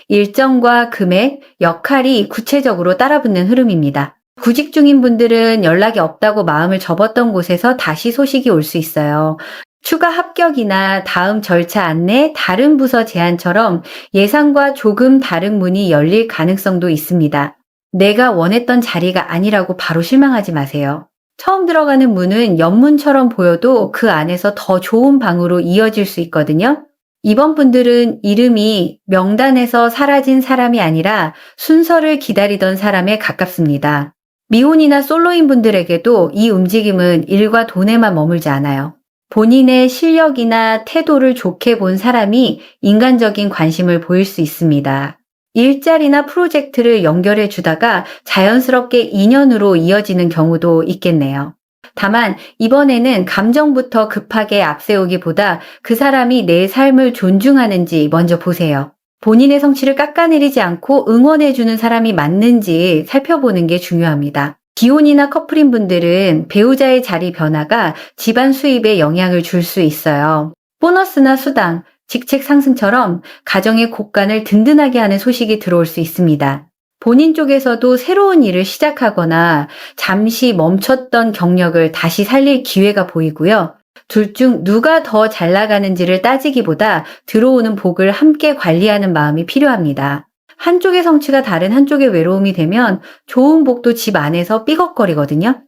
일정과 금액, 역할이 구체적으로 따라붙는 흐름입니다. 구직 중인 분들은 연락이 없다고 마음을 접었던 곳에서 다시 소식이 올 수 있어요. 추가 합격이나 다음 절차 안내, 다른 부서 제안처럼 예상과 조금 다른 문이 열릴 가능성도 있습니다. 내가 원했던 자리가 아니라고 바로 실망하지 마세요. 처음 들어가는 문은 연문처럼 보여도 그 안에서 더 좋은 방으로 이어질 수 있거든요. 이번 분들은 이름이 명단에서 사라진 사람이 아니라 순서를 기다리던 사람에 가깝습니다. 미혼이나 솔로인 분들에게도 이 움직임은 일과 돈에만 머물지 않아요. 본인의 실력이나 태도를 좋게 본 사람이 인간적인 관심을 보일 수 있습니다. 일자리나 프로젝트를 연결해 주다가 자연스럽게 인연으로 이어지는 경우도 있겠네요. 다만 이번에는 감정부터 급하게 앞세우기보다 그 사람이 내 삶을 존중하는지 먼저 보세요. 본인의 성취를 깎아내리지 않고 응원해주는 사람이 맞는지 살펴보는 게 중요합니다. 기혼이나 커플인 분들은 배우자의 자리 변화가 집안 수입에 영향을 줄 수 있어요. 보너스나 수당, 직책 상승처럼 가정의 곳간을 든든하게 하는 소식이 들어올 수 있습니다. 본인 쪽에서도 새로운 일을 시작하거나 잠시 멈췄던 경력을 다시 살릴 기회가 보이고요. 둘 중 누가 더 잘 나가는지를 따지기보다 들어오는 복을 함께 관리하는 마음이 필요합니다. 한쪽의 성취가 다른 한쪽의 외로움이 되면 좋은 복도 집 안에서 삐걱거리거든요.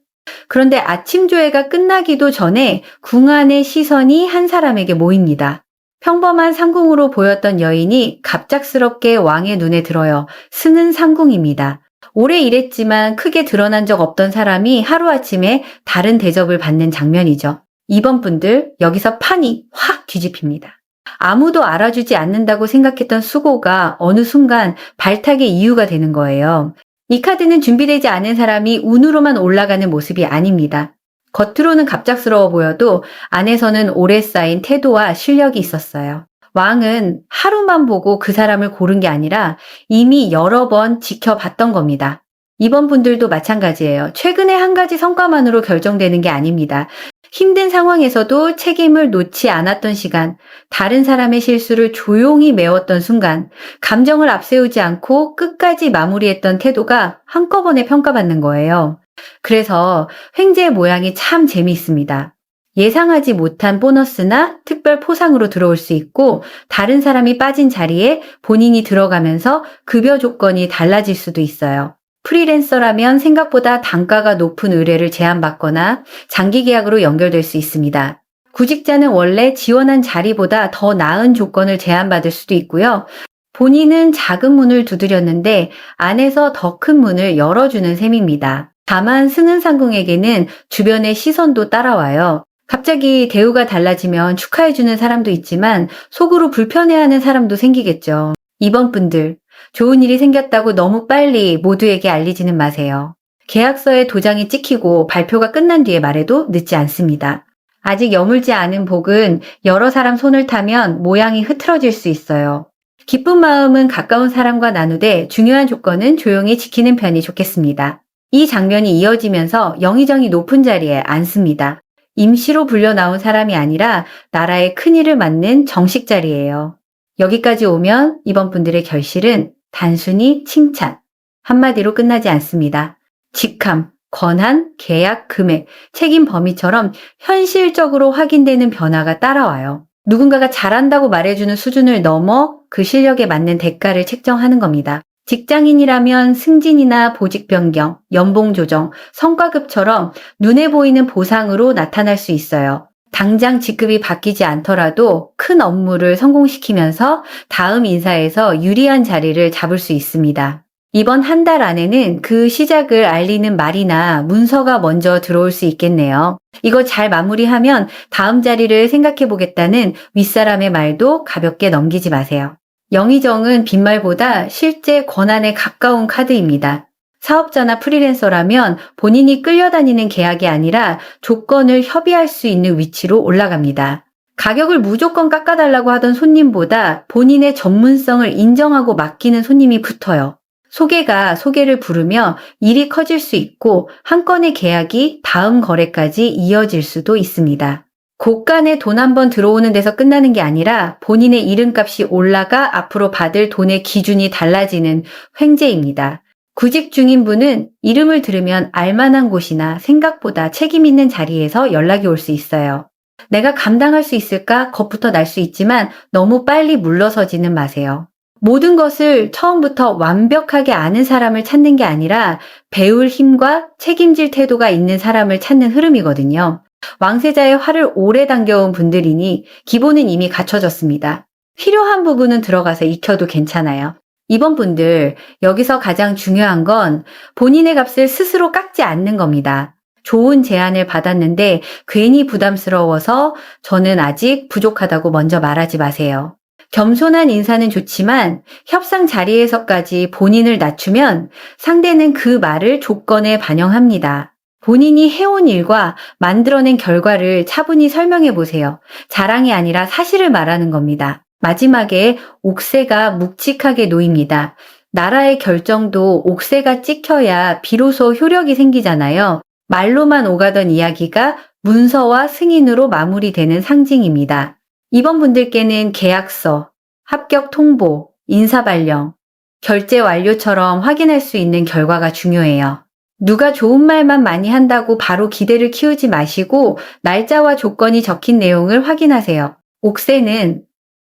그런데 아침 조회가 끝나기도 전에 궁안의 시선이 한 사람에게 모입니다. 평범한 상궁으로 보였던 여인이 갑작스럽게 왕의 눈에 들어요. 스는 상궁입니다. 오래 일했지만 크게 드러난 적 없던 사람이 하루아침에 다른 대접을 받는 장면이죠. 이번 분들 여기서 판이 확 뒤집힙니다. 아무도 알아주지 않는다고 생각했던 수고가 어느 순간 발탁의 이유가 되는 거예요. 이 카드는 준비되지 않은 사람이 운으로만 올라가는 모습이 아닙니다. 겉으로는 갑작스러워 보여도 안에서는 오래 쌓인 태도와 실력이 있었어요. 왕은 하루만 보고 그 사람을 고른 게 아니라 이미 여러 번 지켜봤던 겁니다. 이번 분들도 마찬가지예요. 최근에 한 가지 성과만으로 결정되는 게 아닙니다. 힘든 상황에서도 책임을 놓지 않았던 시간, 다른 사람의 실수를 조용히 메웠던 순간, 감정을 앞세우지 않고 끝까지 마무리했던 태도가 한꺼번에 평가받는 거예요. 그래서 횡재의 모양이 참 재미있습니다. 예상하지 못한 보너스나 특별 포상으로 들어올 수 있고 다른 사람이 빠진 자리에 본인이 들어가면서 급여 조건이 달라질 수도 있어요. 프리랜서라면 생각보다 단가가 높은 의뢰를 제안받거나 장기 계약으로 연결될 수 있습니다. 구직자는 원래 지원한 자리보다 더 나은 조건을 제안받을 수도 있고요. 본인은 작은 문을 두드렸는데 안에서 더 큰 문을 열어주는 셈입니다. 다만 승은상궁에게는 주변의 시선도 따라와요. 갑자기 대우가 달라지면 축하해주는 사람도 있지만 속으로 불편해하는 사람도 생기겠죠. 이번 분들, 좋은 일이 생겼다고 너무 빨리 모두에게 알리지는 마세요. 계약서에 도장이 찍히고 발표가 끝난 뒤에 말해도 늦지 않습니다. 아직 여물지 않은 복은 여러 사람 손을 타면 모양이 흐트러질 수 있어요. 기쁜 마음은 가까운 사람과 나누되 중요한 조건은 조용히 지키는 편이 좋겠습니다. 이 장면이 이어지면서 영의정이 높은 자리에 앉습니다. 임시로 불려 나온 사람이 아니라 나라의 큰일을 맡는 정식 자리예요. 여기까지 오면 이번 분들의 결실은 단순히 칭찬, 한마디로 끝나지 않습니다. 직함, 권한, 계약, 금액, 책임 범위처럼 현실적으로 확인되는 변화가 따라와요. 누군가가 잘한다고 말해주는 수준을 넘어 그 실력에 맞는 대가를 책정하는 겁니다. 직장인이라면 승진이나 보직 변경, 연봉 조정, 성과급처럼 눈에 보이는 보상으로 나타날 수 있어요. 당장 직급이 바뀌지 않더라도 큰 업무를 성공시키면서 다음 인사에서 유리한 자리를 잡을 수 있습니다. 이번 한 달 안에는 그 시작을 알리는 말이나 문서가 먼저 들어올 수 있겠네요. 이거 잘 마무리하면 다음 자리를 생각해 보겠다는 윗사람의 말도 가볍게 넘기지 마세요. 영의정은 빈말보다 실제 권한에 가까운 카드입니다. 사업자나 프리랜서라면 본인이 끌려다니는 계약이 아니라 조건을 협의할 수 있는 위치로 올라갑니다. 가격을 무조건 깎아달라고 하던 손님보다 본인의 전문성을 인정하고 맡기는 손님이 붙어요. 소개가 소개를 부르며 일이 커질 수 있고 한 건의 계약이 다음 거래까지 이어질 수도 있습니다. 곳간에 돈 한 번 들어오는 데서 끝나는 게 아니라 본인의 이름값이 올라가 앞으로 받을 돈의 기준이 달라지는 횡재입니다. 구직 중인 분은 이름을 들으면 알만한 곳이나 생각보다 책임 있는 자리에서 연락이 올 수 있어요. 내가 감당할 수 있을까 겁부터 날 수 있지만 너무 빨리 물러서지는 마세요. 모든 것을 처음부터 완벽하게 아는 사람을 찾는 게 아니라 배울 힘과 책임질 태도가 있는 사람을 찾는 흐름이거든요. 왕세자의 활을 오래 당겨온 분들이니 기본은 이미 갖춰졌습니다. 필요한 부분은 들어가서 익혀도 괜찮아요. 이번 분들, 여기서 가장 중요한 건 본인의 값을 스스로 깎지 않는 겁니다. 좋은 제안을 받았는데 괜히 부담스러워서 저는 아직 부족하다고 먼저 말하지 마세요. 겸손한 인사는 좋지만 협상 자리에서까지 본인을 낮추면 상대는 그 말을 조건에 반영합니다. 본인이 해온 일과 만들어낸 결과를 차분히 설명해 보세요. 자랑이 아니라 사실을 말하는 겁니다. 마지막에 옥새가 묵직하게 놓입니다. 나라의 결정도 옥새가 찍혀야 비로소 효력이 생기잖아요. 말로만 오가던 이야기가 문서와 승인으로 마무리되는 상징입니다. 이번 분들께는 계약서, 합격 통보, 인사 발령, 결제 완료처럼 확인할 수 있는 결과가 중요해요. 누가 좋은 말만 많이 한다고 바로 기대를 키우지 마시고 날짜와 조건이 적힌 내용을 확인하세요. 옥새는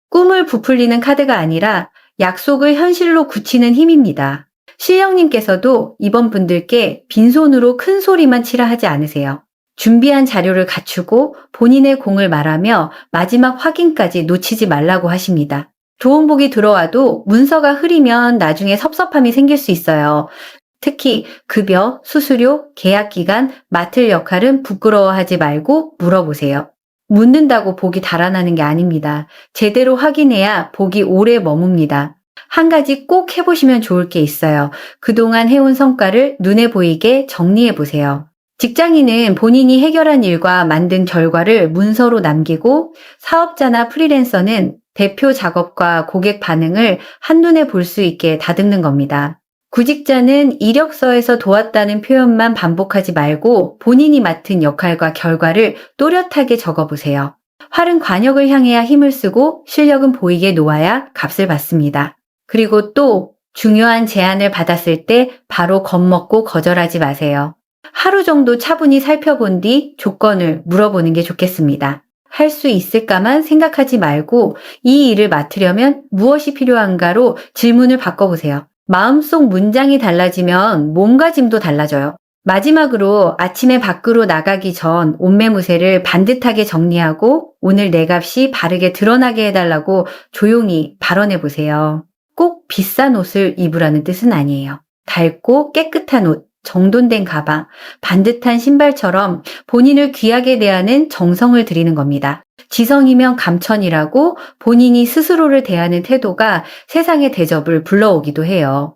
꿈을 부풀리는 카드가 아니라 약속을 현실로 굳히는 힘입니다. 실령님께서도 이번 분들께 빈손으로 큰 소리만 치라 하지 않으세요. 준비한 자료를 갖추고 본인의 공을 말하며 마지막 확인까지 놓치지 말라고 하십니다. 좋은 복이 들어와도 문서가 흐리면 나중에 섭섭함이 생길 수 있어요. 특히 급여, 수수료, 계약 기간, 맡을 역할은 부끄러워하지 말고 물어보세요. 묻는다고 복이 달아나는 게 아닙니다. 제대로 확인해야 복이 오래 머뭅니다. 한 가지 꼭 해보시면 좋을 게 있어요. 그동안 해온 성과를 눈에 보이게 정리해 보세요. 직장인은 본인이 해결한 일과 만든 결과를 문서로 남기고 사업자나 프리랜서는 대표 작업과 고객 반응을 한눈에 볼 수 있게 다듬는 겁니다. 구직자는 이력서에서 도왔다는 표현만 반복하지 말고 본인이 맡은 역할과 결과를 또렷하게 적어보세요. 활은 관역을 향해야 힘을 쓰고 실력은 보이게 놓아야 값을 받습니다. 그리고 또 중요한 제안을 받았을 때 바로 겁먹고 거절하지 마세요. 하루 정도 차분히 살펴본 뒤 조건을 물어보는 게 좋겠습니다. 할 수 있을까만 생각하지 말고 이 일을 맡으려면 무엇이 필요한가로 질문을 바꿔보세요. 마음속 문장이 달라지면 몸가짐도 달라져요. 마지막으로 아침에 밖으로 나가기 전 옷매무새를 반듯하게 정리하고 오늘 내 값이 바르게 드러나게 해달라고 조용히 발언해 보세요. 꼭 비싼 옷을 입으라는 뜻은 아니에요. 밝고 깨끗한 옷, 정돈된 가방, 반듯한 신발처럼 본인을 귀하게 대하는 정성을 들이는 겁니다. 지성이면 감천이라고 본인이 스스로를 대하는 태도가 세상의 대접을 불러오기도 해요.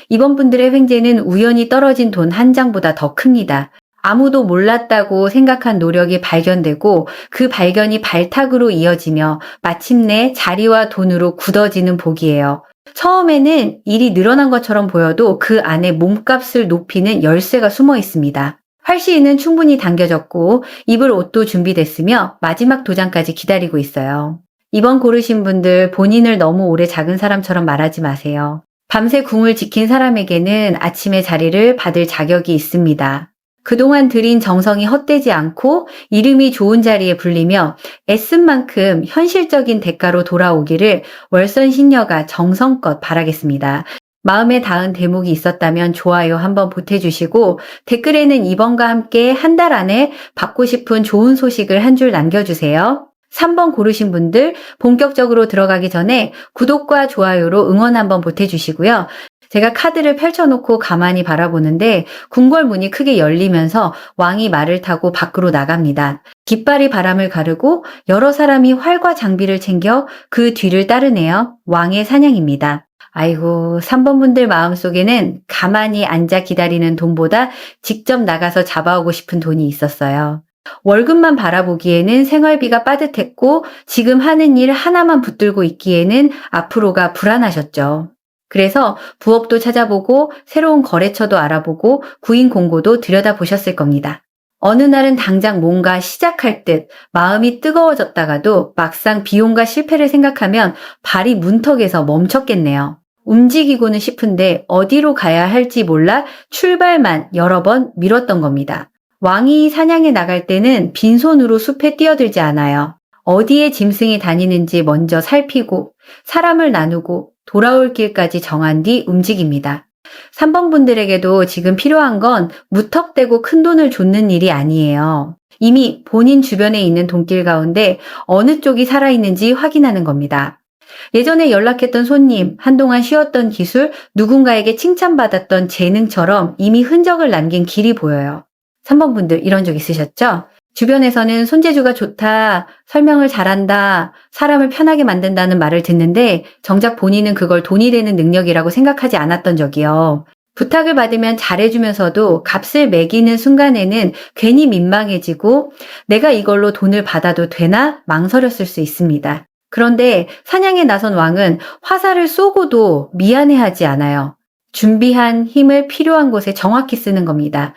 이번 분들의 횡재는 우연히 떨어진 돈 한 장보다 더 큽니다. 아무도 몰랐다고 생각한 노력이 발견되고 그 발견이 발탁으로 이어지며 마침내 자리와 돈으로 굳어지는 복이에요. 처음에는 일이 늘어난 것처럼 보여도 그 안에 몸값을 높이는 열쇠가 숨어 있습니다. 활시위는 충분히 당겨졌고 입을 옷도 준비됐으며 마지막 도장까지 기다리고 있어요. 이번 고르신 분들 본인을 너무 오래 작은 사람처럼 말하지 마세요. 밤새 궁을 지킨 사람에게는 아침의 자리를 받을 자격이 있습니다. 그동안 들인 정성이 헛되지 않고 이름이 좋은 자리에 불리며 애쓴 만큼 현실적인 대가로 돌아오기를 월선신녀가 정성껏 바라겠습니다. 마음에 닿은 대목이 있었다면 좋아요 한번 보태주시고 댓글에는 이번과 함께 한 달 안에 받고 싶은 좋은 소식을 한 줄 남겨주세요. 3번 고르신 분들 본격적으로 들어가기 전에 구독과 좋아요로 응원 한번 보태주시고요. 제가 카드를 펼쳐놓고 가만히 바라보는데 궁궐문이 크게 열리면서 왕이 말을 타고 밖으로 나갑니다. 깃발이 바람을 가르고 여러 사람이 활과 장비를 챙겨 그 뒤를 따르네요. 왕의 사냥입니다. 아이고, 3번 분들 마음속에는 가만히 앉아 기다리는 돈보다 직접 나가서 잡아오고 싶은 돈이 있었어요. 월급만 바라보기에는 생활비가 빠듯했고 지금 하는 일 하나만 붙들고 있기에는 앞으로가 불안하셨죠. 그래서 부업도 찾아보고 새로운 거래처도 알아보고 구인 공고도 들여다보셨을 겁니다. 어느 날은 당장 뭔가 시작할 듯 마음이 뜨거워졌다가도 막상 비용과 실패를 생각하면 발이 문턱에서 멈췄겠네요. 움직이고는 싶은데 어디로 가야 할지 몰라 출발만 여러 번 미뤘던 겁니다. 왕이 사냥에 나갈 때는 빈손으로 숲에 뛰어들지 않아요. 어디에 짐승이 다니는지 먼저 살피고 사람을 나누고 돌아올 길까지 정한 뒤 움직입니다. 3번 분들에게도 지금 필요한 건 무턱대고 큰 돈을 좇는 일이 아니에요. 이미 본인 주변에 있는 돈길 가운데 어느 쪽이 살아있는지 확인하는 겁니다. 예전에 연락했던 손님, 한동안 쉬었던 기술, 누군가에게 칭찬받았던 재능처럼 이미 흔적을 남긴 길이 보여요. 3번 분들 이런 적 있으셨죠? 주변에서는 손재주가 좋다, 설명을 잘한다, 사람을 편하게 만든다는 말을 듣는데 정작 본인은 그걸 돈이 되는 능력이라고 생각하지 않았던 적이요. 부탁을 받으면 잘해주면서도 값을 매기는 순간에는 괜히 민망해지고 내가 이걸로 돈을 받아도 되나 망설였을 수 있습니다. 그런데 사냥에 나선 왕은 화살을 쏘고도 미안해하지 않아요. 준비한 힘을 필요한 곳에 정확히 쓰는 겁니다.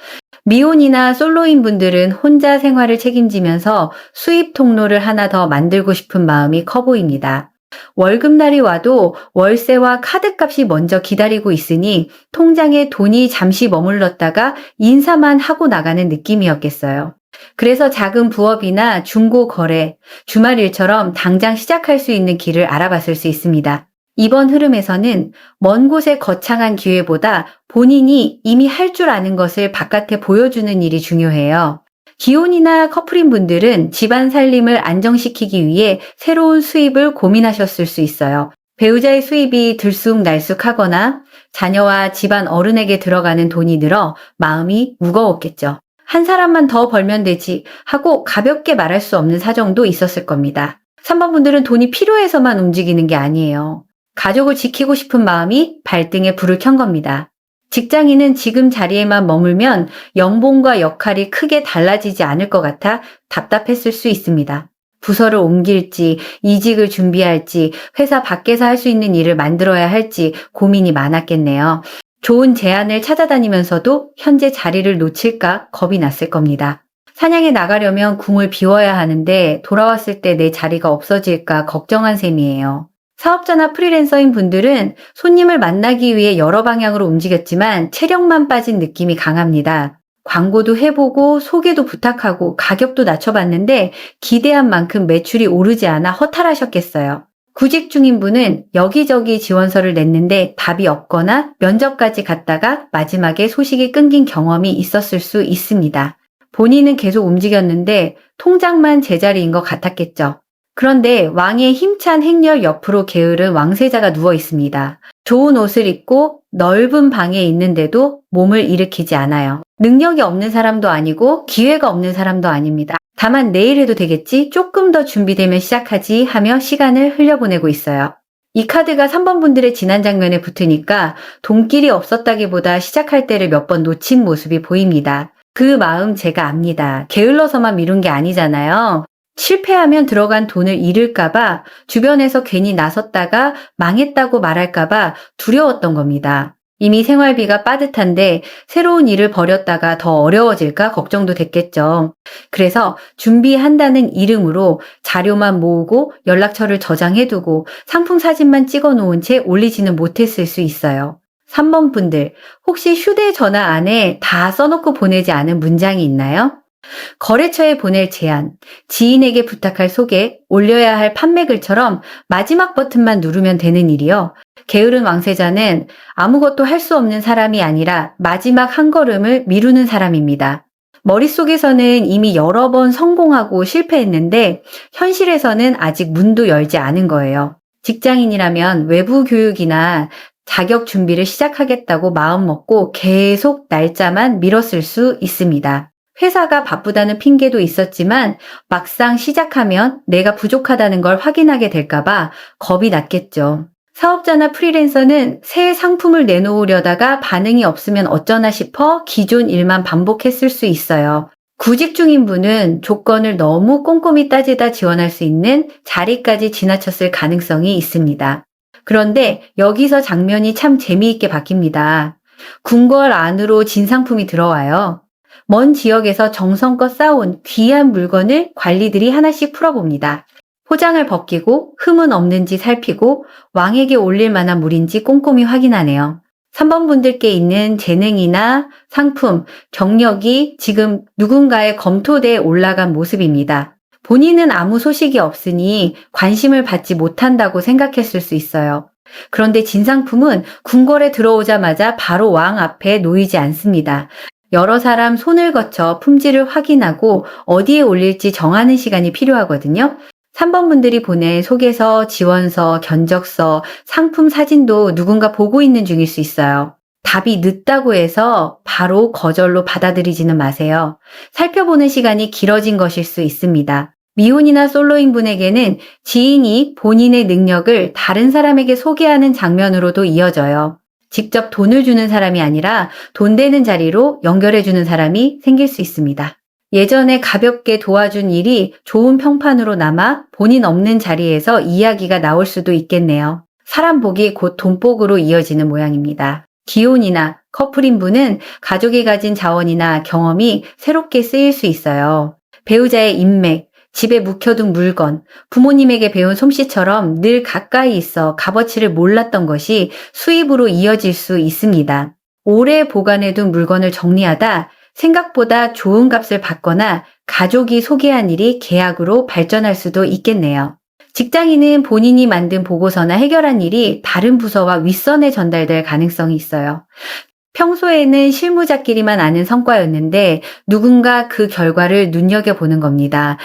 미혼이나 솔로인 분들은 혼자 생활을 책임지면서 수입 통로를 하나 더 만들고 싶은 마음이 커 보입니다. 월급날이 와도 월세와 카드값이 먼저 기다리고 있으니 통장에 돈이 잠시 머물렀다가 인사만 하고 나가는 느낌이었겠어요. 그래서 작은 부업이나 중고 거래, 주말 일처럼 당장 시작할 수 있는 길을 알아봤을 수 있습니다. 이번 흐름에서는 먼 곳의 거창한 기회보다 본인이 이미 할 줄 아는 것을 바깥에 보여주는 일이 중요해요. 기혼이나 커플인 분들은 집안 살림을 안정시키기 위해 새로운 수입을 고민하셨을 수 있어요. 배우자의 수입이 들쑥날쑥하거나 자녀와 집안 어른에게 들어가는 돈이 늘어 마음이 무거웠겠죠. 한 사람만 더 벌면 되지 하고 가볍게 말할 수 없는 사정도 있었을 겁니다. 3번 분들은 돈이 필요해서만 움직이는 게 아니에요. 가족을 지키고 싶은 마음이 발등에 불을 켠 겁니다. 직장인은 지금 자리에만 머물면 연봉과 역할이 크게 달라지지 않을 것 같아 답답했을 수 있습니다. 부서를 옮길지, 이직을 준비할지, 회사 밖에서 할 수 있는 일을 만들어야 할지 고민이 많았겠네요. 좋은 제안을 찾아다니면서도 현재 자리를 놓칠까 겁이 났을 겁니다. 사냥에 나가려면 궁을 비워야 하는데 돌아왔을 때 내 자리가 없어질까 걱정한 셈이에요. 사업자나 프리랜서인 분들은 손님을 만나기 위해 여러 방향으로 움직였지만 체력만 빠진 느낌이 강합니다. 광고도 해보고 소개도 부탁하고 가격도 낮춰봤는데 기대한 만큼 매출이 오르지 않아 허탈하셨겠어요. 구직 중인 분은 여기저기 지원서를 냈는데 답이 없거나 면접까지 갔다가 마지막에 소식이 끊긴 경험이 있었을 수 있습니다. 본인은 계속 움직였는데 통장만 제자리인 것 같았겠죠. 그런데 왕의 힘찬 행렬 옆으로 게으른 왕세자가 누워 있습니다. 좋은 옷을 입고 넓은 방에 있는데도 몸을 일으키지 않아요. 능력이 없는 사람도 아니고 기회가 없는 사람도 아닙니다. 다만 내일 해도 되겠지, 조금 더 준비되면 시작하지 하며 시간을 흘려보내고 있어요. 이 카드가 3번 분들의 지난 장면에 붙으니까 돈길이 없었다기보다 시작할 때를 몇 번 놓친 모습이 보입니다. 그 마음 제가 압니다. 게을러서만 미룬 게 아니잖아요. 실패하면 들어간 돈을 잃을까봐 주변에서 괜히 나섰다가 망했다고 말할까봐 두려웠던 겁니다. 이미 생활비가 빠듯한데 새로운 일을 벌였다가 더 어려워질까 걱정도 됐겠죠. 그래서 준비한다는 이름으로 자료만 모으고 연락처를 저장해두고 상품 사진만 찍어놓은 채 올리지는 못했을 수 있어요. 3번 분들, 혹시 휴대전화 안에 다 써놓고 보내지 않은 문장이 있나요? 거래처에 보낼 제안, 지인에게 부탁할 소개, 올려야 할 판매글처럼 마지막 버튼만 누르면 되는 일이요. 게으른 왕세자는 아무것도 할 수 없는 사람이 아니라 마지막 한 걸음을 미루는 사람입니다. 머릿속에서는 이미 여러 번 성공하고 실패했는데 현실에서는 아직 문도 열지 않은 거예요. 직장인이라면 외부 교육이나 자격 준비를 시작하겠다고 마음먹고 계속 날짜만 미뤘을 수 있습니다. 회사가 바쁘다는 핑계도 있었지만 막상 시작하면 내가 부족하다는 걸 확인하게 될까봐 겁이 났겠죠. 사업자나 프리랜서는 새 상품을 내놓으려다가 반응이 없으면 어쩌나 싶어 기존 일만 반복했을 수 있어요. 구직 중인 분은 조건을 너무 꼼꼼히 따지다 지원할 수 있는 자리까지 지나쳤을 가능성이 있습니다. 그런데 여기서 장면이 참 재미있게 바뀝니다. 궁궐 안으로 진상품이 들어와요. 먼 지역에서 정성껏 쌓아온 귀한 물건을 관리들이 하나씩 풀어봅니다. 포장을 벗기고 흠은 없는지 살피고 왕에게 올릴 만한 물인지 꼼꼼히 확인하네요. 3번 분들께 있는 재능이나 상품, 경력이 지금 누군가의 검토대에 올라간 모습입니다. 본인은 아무 소식이 없으니 관심을 받지 못한다고 생각했을 수 있어요. 그런데 진상품은 궁궐에 들어오자마자 바로 왕 앞에 놓이지 않습니다. 여러 사람 손을 거쳐 품질을 확인하고 어디에 올릴지 정하는 시간이 필요하거든요. 3번 분들이 보낸 소개서, 지원서, 견적서, 상품 사진도 누군가 보고 있는 중일 수 있어요. 답이 늦다고 해서 바로 거절로 받아들이지는 마세요. 살펴보는 시간이 길어진 것일 수 있습니다. 미혼이나 솔로인 분에게는 지인이 본인의 능력을 다른 사람에게 소개하는 장면으로도 이어져요. 직접 돈을 주는 사람이 아니라 돈 되는 자리로 연결해주는 사람이 생길 수 있습니다. 예전에 가볍게 도와준 일이 좋은 평판으로 남아 본인 없는 자리에서 이야기가 나올 수도 있겠네요. 사람 복이 곧 돈복으로 이어지는 모양입니다. 기혼이나 커플인 분은 가족이 가진 자원이나 경험이 새롭게 쓰일 수 있어요. 배우자의 인맥, 집에 묵혀둔 물건, 부모님에게 배운 솜씨처럼 늘 가까이 있어 값어치를 몰랐던 것이 수입으로 이어질 수 있습니다. 오래 보관해둔 물건을 정리하다 생각보다 좋은 값을 받거나 가족이 소개한 일이 계약으로 발전할 수도 있겠네요. 직장인은 본인이 만든 보고서나 해결한 일이 다른 부서와 윗선에 전달될 가능성이 있어요. 평소에는 실무자끼리만 아는 성과였는데 누군가 그 결과를 눈여겨보는 겁니다.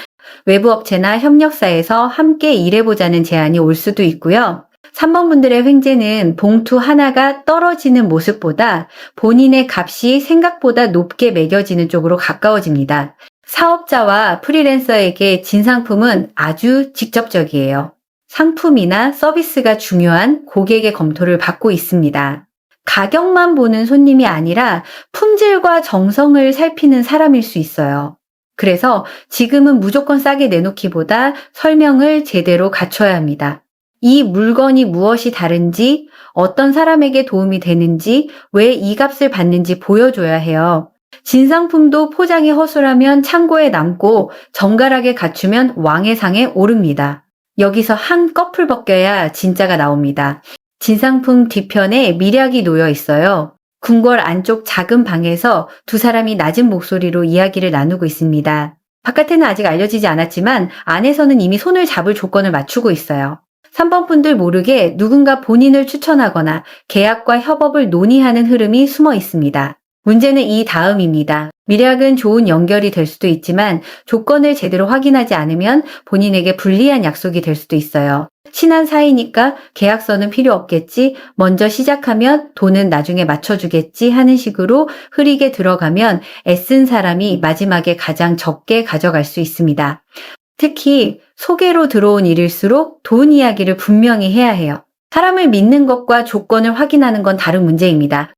외부 업체나 협력사에서 함께 일해보자는 제안이 올 수도 있고요. 3번 분들의 횡재는 봉투 하나가 떨어지는 모습보다 본인의 값이 생각보다 높게 매겨지는 쪽으로 가까워집니다. 사업자와 프리랜서에게 진상품은 아주 직접적이에요. 상품이나 서비스가 중요한 고객의 검토를 받고 있습니다. 가격만 보는 손님이 아니라 품질과 정성을 살피는 사람일 수 있어요. 그래서 지금은 무조건 싸게 내놓기보다 설명을 제대로 갖춰야 합니다. 이 물건이 무엇이 다른지, 어떤 사람에게 도움이 되는지, 왜 이 값을 받는지 보여줘야 해요. 진상품도 포장이 허술하면 창고에 남고 정갈하게 갖추면 왕의 상에 오릅니다. 여기서 한 껍을 벗겨야 진짜가 나옵니다. 진상품 뒤편에 미략이 놓여 있어요. 궁궐 안쪽 작은 방에서 두 사람이 낮은 목소리로 이야기를 나누고 있습니다. 바깥에는 아직 알려지지 않았지만 안에서는 이미 손을 잡을 조건을 맞추고 있어요. 3번 분들 모르게 누군가 본인을 추천하거나 계약과 협업을 논의하는 흐름이 숨어 있습니다. 문제는 이 다음입니다. 미략은 좋은 연결이 될 수도 있지만 조건을 제대로 확인하지 않으면 본인에게 불리한 약속이 될 수도 있어요. 친한 사이니까 계약서는 필요 없겠지, 먼저 시작하면 돈은 나중에 맞춰주겠지 하는 식으로 흐리게 들어가면 애쓴 사람이 마지막에 가장 적게 가져갈 수 있습니다. 특히 소개로 들어온 일일수록 돈 이야기를 분명히 해야 해요. 사람을 믿는 것과 조건을 확인하는 건 다른 문제입니다.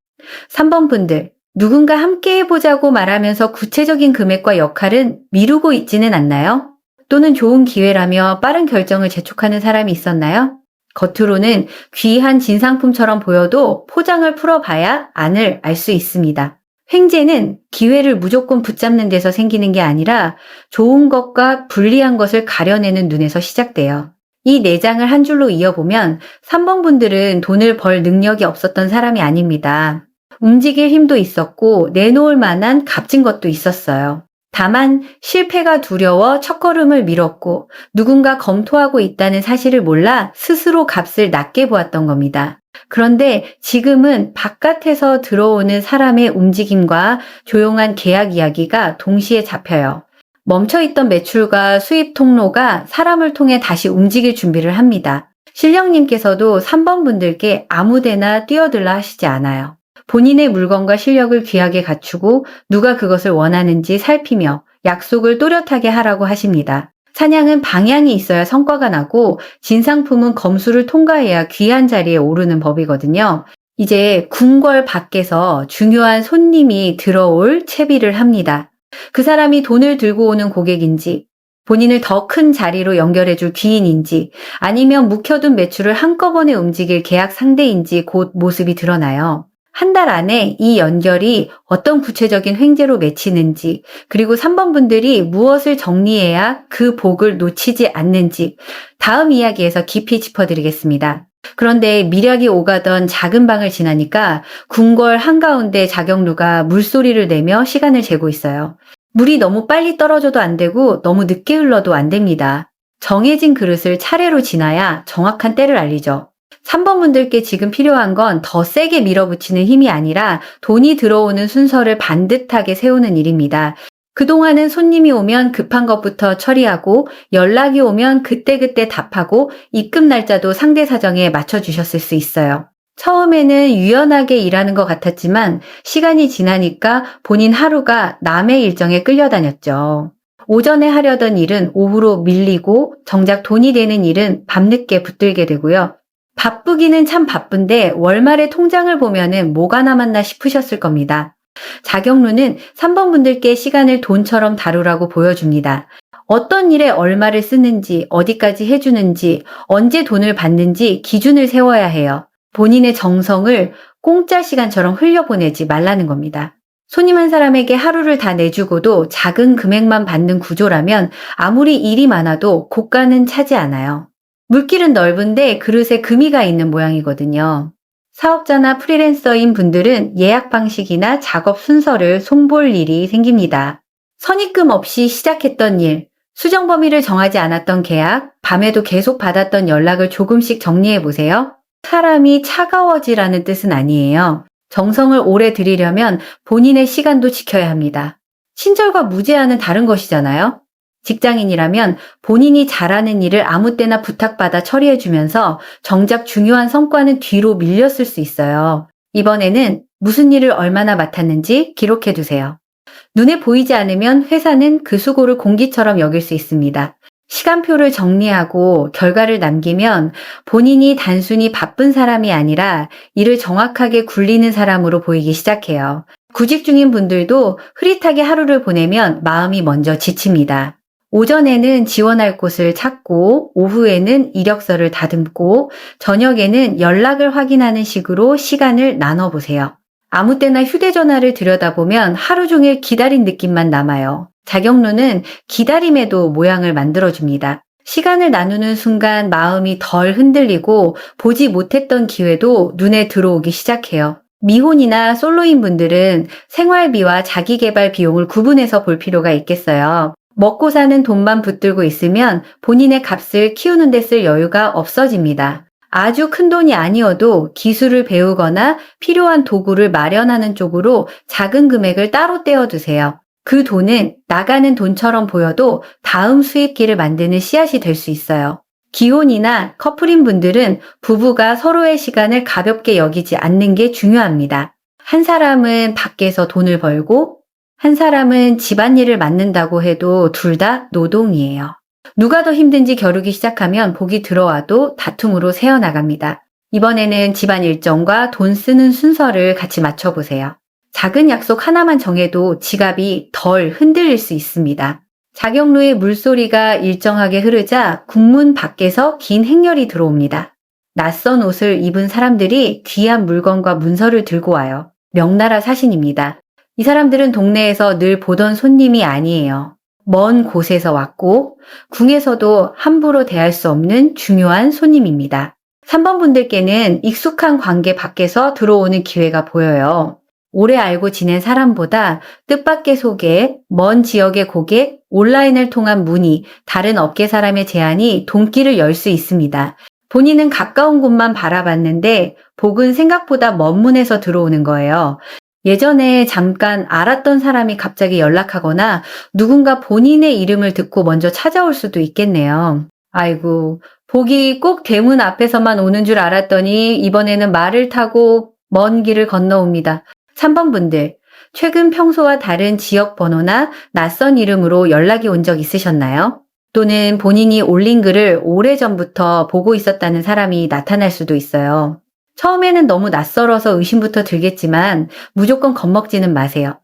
3번 분들, 누군가 함께 해보자고 말하면서 구체적인 금액과 역할은 미루고 있지는 않나요? 또는 좋은 기회라며 빠른 결정을 재촉하는 사람이 있었나요? 겉으로는 귀한 진상품처럼 보여도 포장을 풀어봐야 안을 알 수 있습니다. 횡재는 기회를 무조건 붙잡는 데서 생기는 게 아니라 좋은 것과 불리한 것을 가려내는 눈에서 시작돼요. 이 내장을 한 줄로 이어보면 3번 분들은 돈을 벌 능력이 없었던 사람이 아닙니다. 움직일 힘도 있었고 내놓을 만한 값진 것도 있었어요. 다만 실패가 두려워 첫걸음을 미뤘고 누군가 검토하고 있다는 사실을 몰라 스스로 값을 낮게 보았던 겁니다. 그런데 지금은 바깥에서 들어오는 사람의 움직임과 조용한 계약 이야기가 동시에 잡혀요. 멈춰있던 매출과 수입 통로가 사람을 통해 다시 움직일 준비를 합니다. 실령님께서도 3번 분들께 아무데나 뛰어들라 하시지 않아요. 본인의 물건과 실력을 귀하게 갖추고 누가 그것을 원하는지 살피며 약속을 또렷하게 하라고 하십니다. 사냥은 방향이 있어야 성과가 나고 진상품은 검수를 통과해야 귀한 자리에 오르는 법이거든요. 이제 궁궐 밖에서 중요한 손님이 들어올 채비를 합니다. 그 사람이 돈을 들고 오는 고객인지, 본인을 더 큰 자리로 연결해줄 귀인인지, 아니면 묵혀둔 매출을 한꺼번에 움직일 계약 상대인지 곧 모습이 드러나요. 한 달 안에 이 연결이 어떤 구체적인 횡재로 맺히는지, 그리고 3번 분들이 무엇을 정리해야 그 복을 놓치지 않는지 다음 이야기에서 깊이 짚어드리겠습니다. 그런데 미략이 오가던 작은 방을 지나니까 궁궐 한가운데 자경루가 물소리를 내며 시간을 재고 있어요. 물이 너무 빨리 떨어져도 안 되고 너무 늦게 흘러도 안 됩니다. 정해진 그릇을 차례로 지나야 정확한 때를 알리죠. 3번 분들께 지금 필요한 건 더 세게 밀어붙이는 힘이 아니라 돈이 들어오는 순서를 반듯하게 세우는 일입니다. 그동안은 손님이 오면 급한 것부터 처리하고 연락이 오면 그때그때 답하고 입금 날짜도 상대 사정에 맞춰주셨을 수 있어요. 처음에는 유연하게 일하는 것 같았지만 시간이 지나니까 본인 하루가 남의 일정에 끌려다녔죠. 오전에 하려던 일은 오후로 밀리고 정작 돈이 되는 일은 밤늦게 붙들게 되고요. 바쁘기는 참 바쁜데 월말에 통장을 보면은 뭐가 남았나 싶으셨을 겁니다. 자경루는 3번 분들께 시간을 돈처럼 다루라고 보여줍니다. 어떤 일에 얼마를 쓰는지, 어디까지 해주는지, 언제 돈을 받는지 기준을 세워야 해요. 본인의 정성을 공짜 시간처럼 흘려보내지 말라는 겁니다. 손님 한 사람에게 하루를 다 내주고도 작은 금액만 받는 구조라면 아무리 일이 많아도 고가는 차지 않아요. 물길은 넓은데 그릇에 금이가 있는 모양이거든요. 사업자나 프리랜서인 분들은 예약 방식이나 작업 순서를 손볼 일이 생깁니다. 선입금 없이 시작했던 일, 수정 범위를 정하지 않았던 계약, 밤에도 계속 받았던 연락을 조금씩 정리해 보세요. 사람이 차가워지라는 뜻은 아니에요. 정성을 오래 들이려면 본인의 시간도 지켜야 합니다. 친절과 무제한은 다른 것이잖아요. 직장인이라면 본인이 잘하는 일을 아무 때나 부탁받아 처리해주면서 정작 중요한 성과는 뒤로 밀렸을 수 있어요. 이번에는 무슨 일을 얼마나 맡았는지 기록해두세요. 눈에 보이지 않으면 회사는 그 수고를 공기처럼 여길 수 있습니다. 시간표를 정리하고 결과를 남기면 본인이 단순히 바쁜 사람이 아니라 일을 정확하게 굴리는 사람으로 보이기 시작해요. 구직 중인 분들도 흐릿하게 하루를 보내면 마음이 먼저 지칩니다. 오전에는 지원할 곳을 찾고 오후에는 이력서를 다듬고 저녁에는 연락을 확인하는 식으로 시간을 나눠보세요. 아무 때나 휴대전화를 들여다보면 하루 종일 기다린 느낌만 남아요. 자경루는 기다림에도 모양을 만들어줍니다. 시간을 나누는 순간 마음이 덜 흔들리고 보지 못했던 기회도 눈에 들어오기 시작해요. 미혼이나 솔로인 분들은 생활비와 자기개발 비용을 구분해서 볼 필요가 있겠어요. 먹고 사는 돈만 붙들고 있으면 본인의 값을 키우는 데 쓸 여유가 없어집니다. 아주 큰 돈이 아니어도 기술을 배우거나 필요한 도구를 마련하는 쪽으로 작은 금액을 따로 떼어두세요. 그 돈은 나가는 돈처럼 보여도 다음 수입기를 만드는 씨앗이 될 수 있어요. 기혼이나 커플인 분들은 부부가 서로의 시간을 가볍게 여기지 않는 게 중요합니다. 한 사람은 밖에서 돈을 벌고 한 사람은 집안일을 맡는다고 해도 둘 다 노동이에요. 누가 더 힘든지 겨루기 시작하면 복이 들어와도 다툼으로 새어나갑니다. 이번에는 집안 일정과 돈 쓰는 순서를 같이 맞춰보세요. 작은 약속 하나만 정해도 지갑이 덜 흔들릴 수 있습니다. 자경루의 물소리가 일정하게 흐르자 국문 밖에서 긴 행렬이 들어옵니다. 낯선 옷을 입은 사람들이 귀한 물건과 문서를 들고 와요. 명나라 사신입니다. 이 사람들은 동네에서 늘 보던 손님이 아니에요. 먼 곳에서 왔고 궁에서도 함부로 대할 수 없는 중요한 손님입니다. 3번 분들께는 익숙한 관계 밖에서 들어오는 기회가 보여요. 오래 알고 지낸 사람보다 뜻밖의 소개, 먼 지역의 고객, 온라인을 통한 문의, 다른 업계 사람의 제안이 돈길을 열 수 있습니다. 본인은 가까운 곳만 바라봤는데 복은 생각보다 먼 문에서 들어오는 거예요. 예전에 잠깐 알았던 사람이 갑자기 연락하거나 누군가 본인의 이름을 듣고 먼저 찾아올 수도 있겠네요. 아이고, 복이 꼭 대문 앞에서만 오는 줄 알았더니 이번에는 말을 타고 먼 길을 건너옵니다. 3번 분들, 최근 평소와 다른 지역 번호나 낯선 이름으로 연락이 온 적 있으셨나요? 또는 본인이 올린 글을 오래전부터 보고 있었다는 사람이 나타날 수도 있어요. 처음에는 너무 낯설어서 의심부터 들겠지만 무조건 겁먹지는 마세요.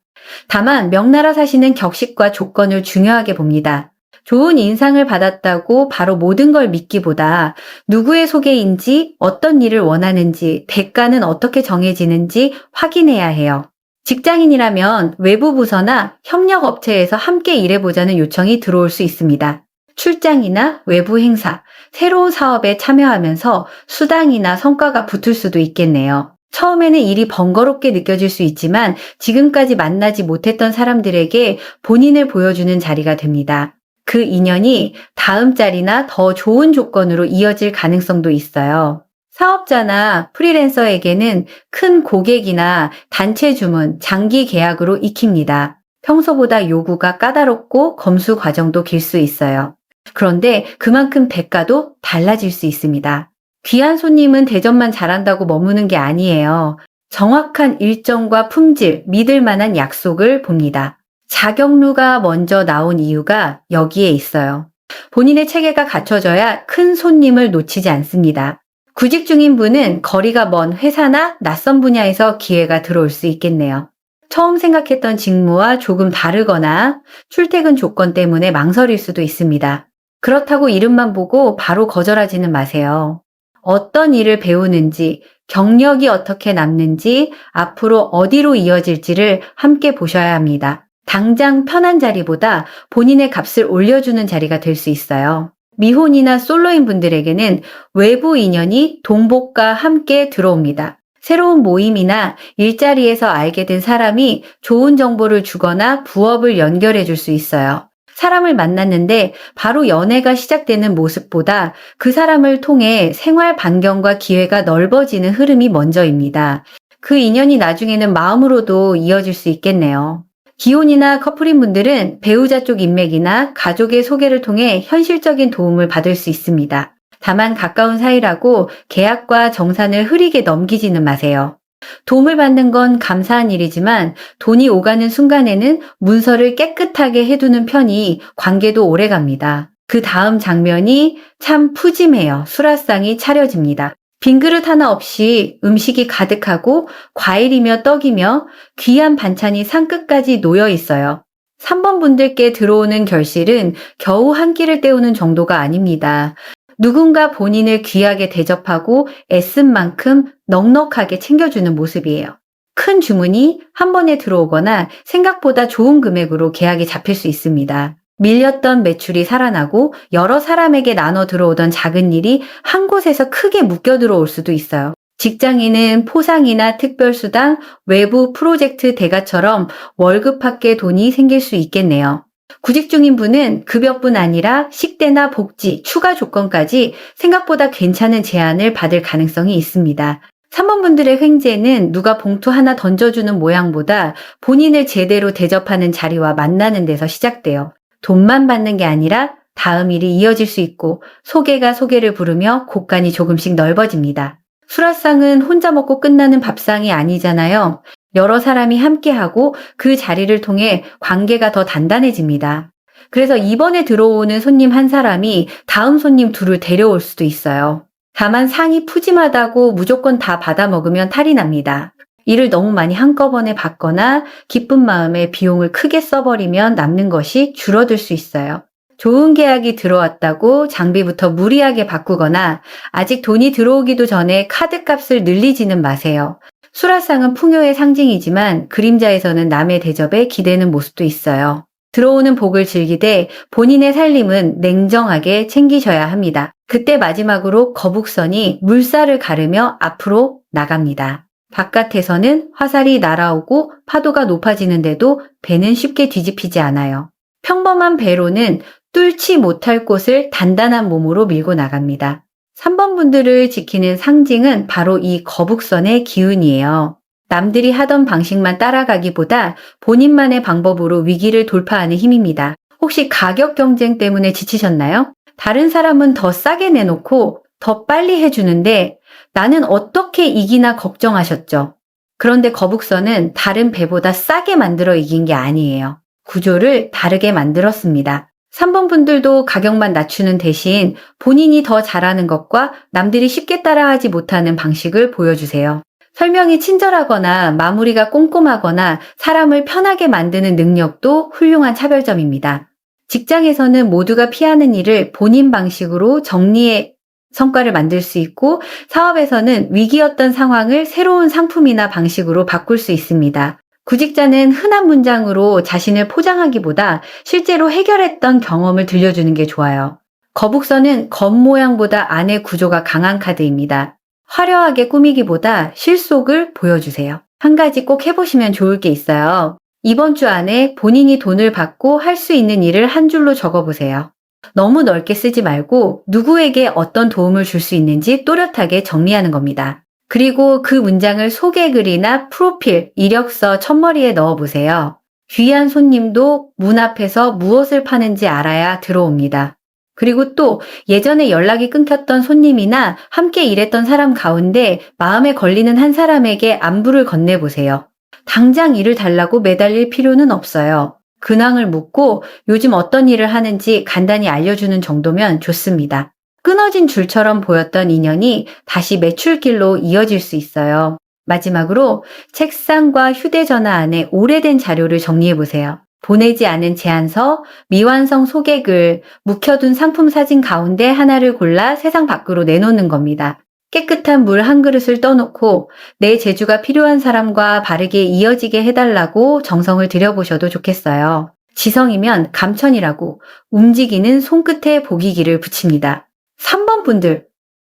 다만 명나라 사시는 격식과 조건을 중요하게 봅니다. 좋은 인상을 받았다고 바로 모든 걸 믿기보다 누구의 소개인지, 어떤 일을 원하는지, 대가는 어떻게 정해지는지 확인해야 해요. 직장인이라면 외부 부서나 협력업체에서 함께 일해보자는 요청이 들어올 수 있습니다. 출장이나 외부 행사, 새로운 사업에 참여하면서 수당이나 성과가 붙을 수도 있겠네요. 처음에는 일이 번거롭게 느껴질 수 있지만 지금까지 만나지 못했던 사람들에게 본인을 보여주는 자리가 됩니다. 그 인연이 다음 자리나 더 좋은 조건으로 이어질 가능성도 있어요. 사업자나 프리랜서에게는 큰 고객이나 단체 주문, 장기 계약으로 익힙니다. 평소보다 요구가 까다롭고 검수 과정도 길 수 있어요. 그런데 그만큼 대가도 달라질 수 있습니다. 귀한 손님은 대접만 잘한다고 머무는 게 아니에요. 정확한 일정과 품질, 믿을 만한 약속을 봅니다. 자격루가 먼저 나온 이유가 여기에 있어요. 본인의 체계가 갖춰져야 큰 손님을 놓치지 않습니다. 구직 중인 분은 거리가 먼 회사나 낯선 분야에서 기회가 들어올 수 있겠네요. 처음 생각했던 직무와 조금 다르거나 출퇴근 조건 때문에 망설일 수도 있습니다. 그렇다고 이름만 보고 바로 거절하지는 마세요. 어떤 일을 배우는지, 경력이 어떻게 남는지, 앞으로 어디로 이어질지를 함께 보셔야 합니다. 당장 편한 자리보다 본인의 값을 올려주는 자리가 될 수 있어요. 미혼이나 솔로인 분들에게는 외부 인연이 동복과 함께 들어옵니다. 새로운 모임이나 일자리에서 알게 된 사람이 좋은 정보를 주거나 부업을 연결해 줄 수 있어요. 사람을 만났는데 바로 연애가 시작되는 모습보다 그 사람을 통해 생활 반경과 기회가 넓어지는 흐름이 먼저입니다. 그 인연이 나중에는 마음으로도 이어질 수 있겠네요. 기혼이나 커플인 분들은 배우자 쪽 인맥이나 가족의 소개를 통해 현실적인 도움을 받을 수 있습니다. 다만 가까운 사이라고 계약과 정산을 흐리게 넘기지는 마세요. 도움을 받는 건 감사한 일이지만 돈이 오가는 순간에는 문서를 깨끗하게 해두는 편이 관계도 오래갑니다. 그 다음 장면이 참 푸짐해요. 수라상이 차려집니다. 빈 그릇 하나 없이 음식이 가득하고 과일이며 떡이며 귀한 반찬이 상끝까지 놓여 있어요. 3번 분들께 들어오는 결실은 겨우 한 끼를 때우는 정도가 아닙니다. 누군가 본인을 귀하게 대접하고 애쓴 만큼 넉넉하게 챙겨주는 모습이에요. 큰 주문이 한 번에 들어오거나 생각보다 좋은 금액으로 계약이 잡힐 수 있습니다. 밀렸던 매출이 살아나고 여러 사람에게 나눠 들어오던 작은 일이 한 곳에서 크게 묶여 들어올 수도 있어요. 직장인은 포상이나 특별수당, 외부 프로젝트 대가처럼 월급 밖에 돈이 생길 수 있겠네요. 구직 중인 분은 급여뿐 아니라 식대나 복지, 추가 조건까지 생각보다 괜찮은 제안을 받을 가능성이 있습니다. 3번 분들의 횡재는 누가 봉투 하나 던져주는 모양보다 본인을 제대로 대접하는 자리와 만나는 데서 시작돼요. 돈만 받는 게 아니라 다음 일이 이어질 수 있고 소개가 소개를 부르며 곳간이 조금씩 넓어집니다. 수라상은 혼자 먹고 끝나는 밥상이 아니잖아요. 여러 사람이 함께하고 그 자리를 통해 관계가 더 단단해집니다. 그래서 이번에 들어오는 손님 한 사람이 다음 손님 둘을 데려올 수도 있어요. 다만 상이 푸짐하다고 무조건 다 받아 먹으면 탈이 납니다. 일을 너무 많이 한꺼번에 받거나 기쁜 마음에 비용을 크게 써버리면 남는 것이 줄어들 수 있어요. 좋은 계약이 들어왔다고 장비부터 무리하게 바꾸거나 아직 돈이 들어오기도 전에 카드값을 늘리지는 마세요. 수라상은 풍요의 상징이지만 그림자에서는 남의 대접에 기대는 모습도 있어요. 들어오는 복을 즐기되 본인의 살림은 냉정하게 챙기셔야 합니다. 그때 마지막으로 거북선이 물살을 가르며 앞으로 나갑니다. 바깥에서는 화살이 날아오고 파도가 높아지는데도 배는 쉽게 뒤집히지 않아요. 평범한 배로는 뚫지 못할 곳을 단단한 몸으로 밀고 나갑니다. 3번 분들을 지키는 상징은 바로 이 거북선의 기운이에요. 남들이 하던 방식만 따라가기보다 본인만의 방법으로 위기를 돌파하는 힘입니다. 혹시 가격 경쟁 때문에 지치셨나요? 다른 사람은 더 싸게 내놓고 더 빨리 해주는데 나는 어떻게 이기나 걱정하셨죠? 그런데 거북선은 다른 배보다 싸게 만들어 이긴 게 아니에요. 구조를 다르게 만들었습니다. 3번 분들도 가격만 낮추는 대신 본인이 더 잘하는 것과 남들이 쉽게 따라하지 못하는 방식을 보여주세요. 설명이 친절하거나 마무리가 꼼꼼하거나 사람을 편하게 만드는 능력도 훌륭한 차별점입니다. 직장에서는 모두가 피하는 일을 본인 방식으로 정리해 성과를 만들 수 있고 사업에서는 위기였던 상황을 새로운 상품이나 방식으로 바꿀 수 있습니다. 구직자는 흔한 문장으로 자신을 포장하기보다 실제로 해결했던 경험을 들려주는 게 좋아요. 거북선은 겉모양보다 안의 구조가 강한 카드입니다. 화려하게 꾸미기보다 실속을 보여주세요. 한 가지 꼭 해보시면 좋을 게 있어요. 이번 주 안에 본인이 돈을 받고 할 수 있는 일을 한 줄로 적어보세요. 너무 넓게 쓰지 말고 누구에게 어떤 도움을 줄 수 있는지 또렷하게 정리하는 겁니다. 그리고 그 문장을 소개글이나 프로필, 이력서 첫머리에 넣어보세요. 귀한 손님도 문 앞에서 무엇을 파는지 알아야 들어옵니다. 그리고 또 예전에 연락이 끊겼던 손님이나 함께 일했던 사람 가운데 마음에 걸리는 한 사람에게 안부를 건네보세요. 당장 일을 달라고 매달릴 필요는 없어요. 근황을 묻고 요즘 어떤 일을 하는지 간단히 알려주는 정도면 좋습니다. 끊어진 줄처럼 보였던 인연이 다시 매출길로 이어질 수 있어요. 마지막으로 책상과 휴대전화 안에 오래된 자료를 정리해보세요. 보내지 않은 제안서, 미완성 소개글, 묵혀둔 상품 사진 가운데 하나를 골라 세상 밖으로 내놓는 겁니다. 깨끗한 물 한 그릇을 떠놓고 내 재주가 필요한 사람과 바르게 이어지게 해달라고 정성을 들여보셔도 좋겠어요. 지성이면 감천이라고 움직이는 손끝에 보기기를 붙입니다. 3번 분들,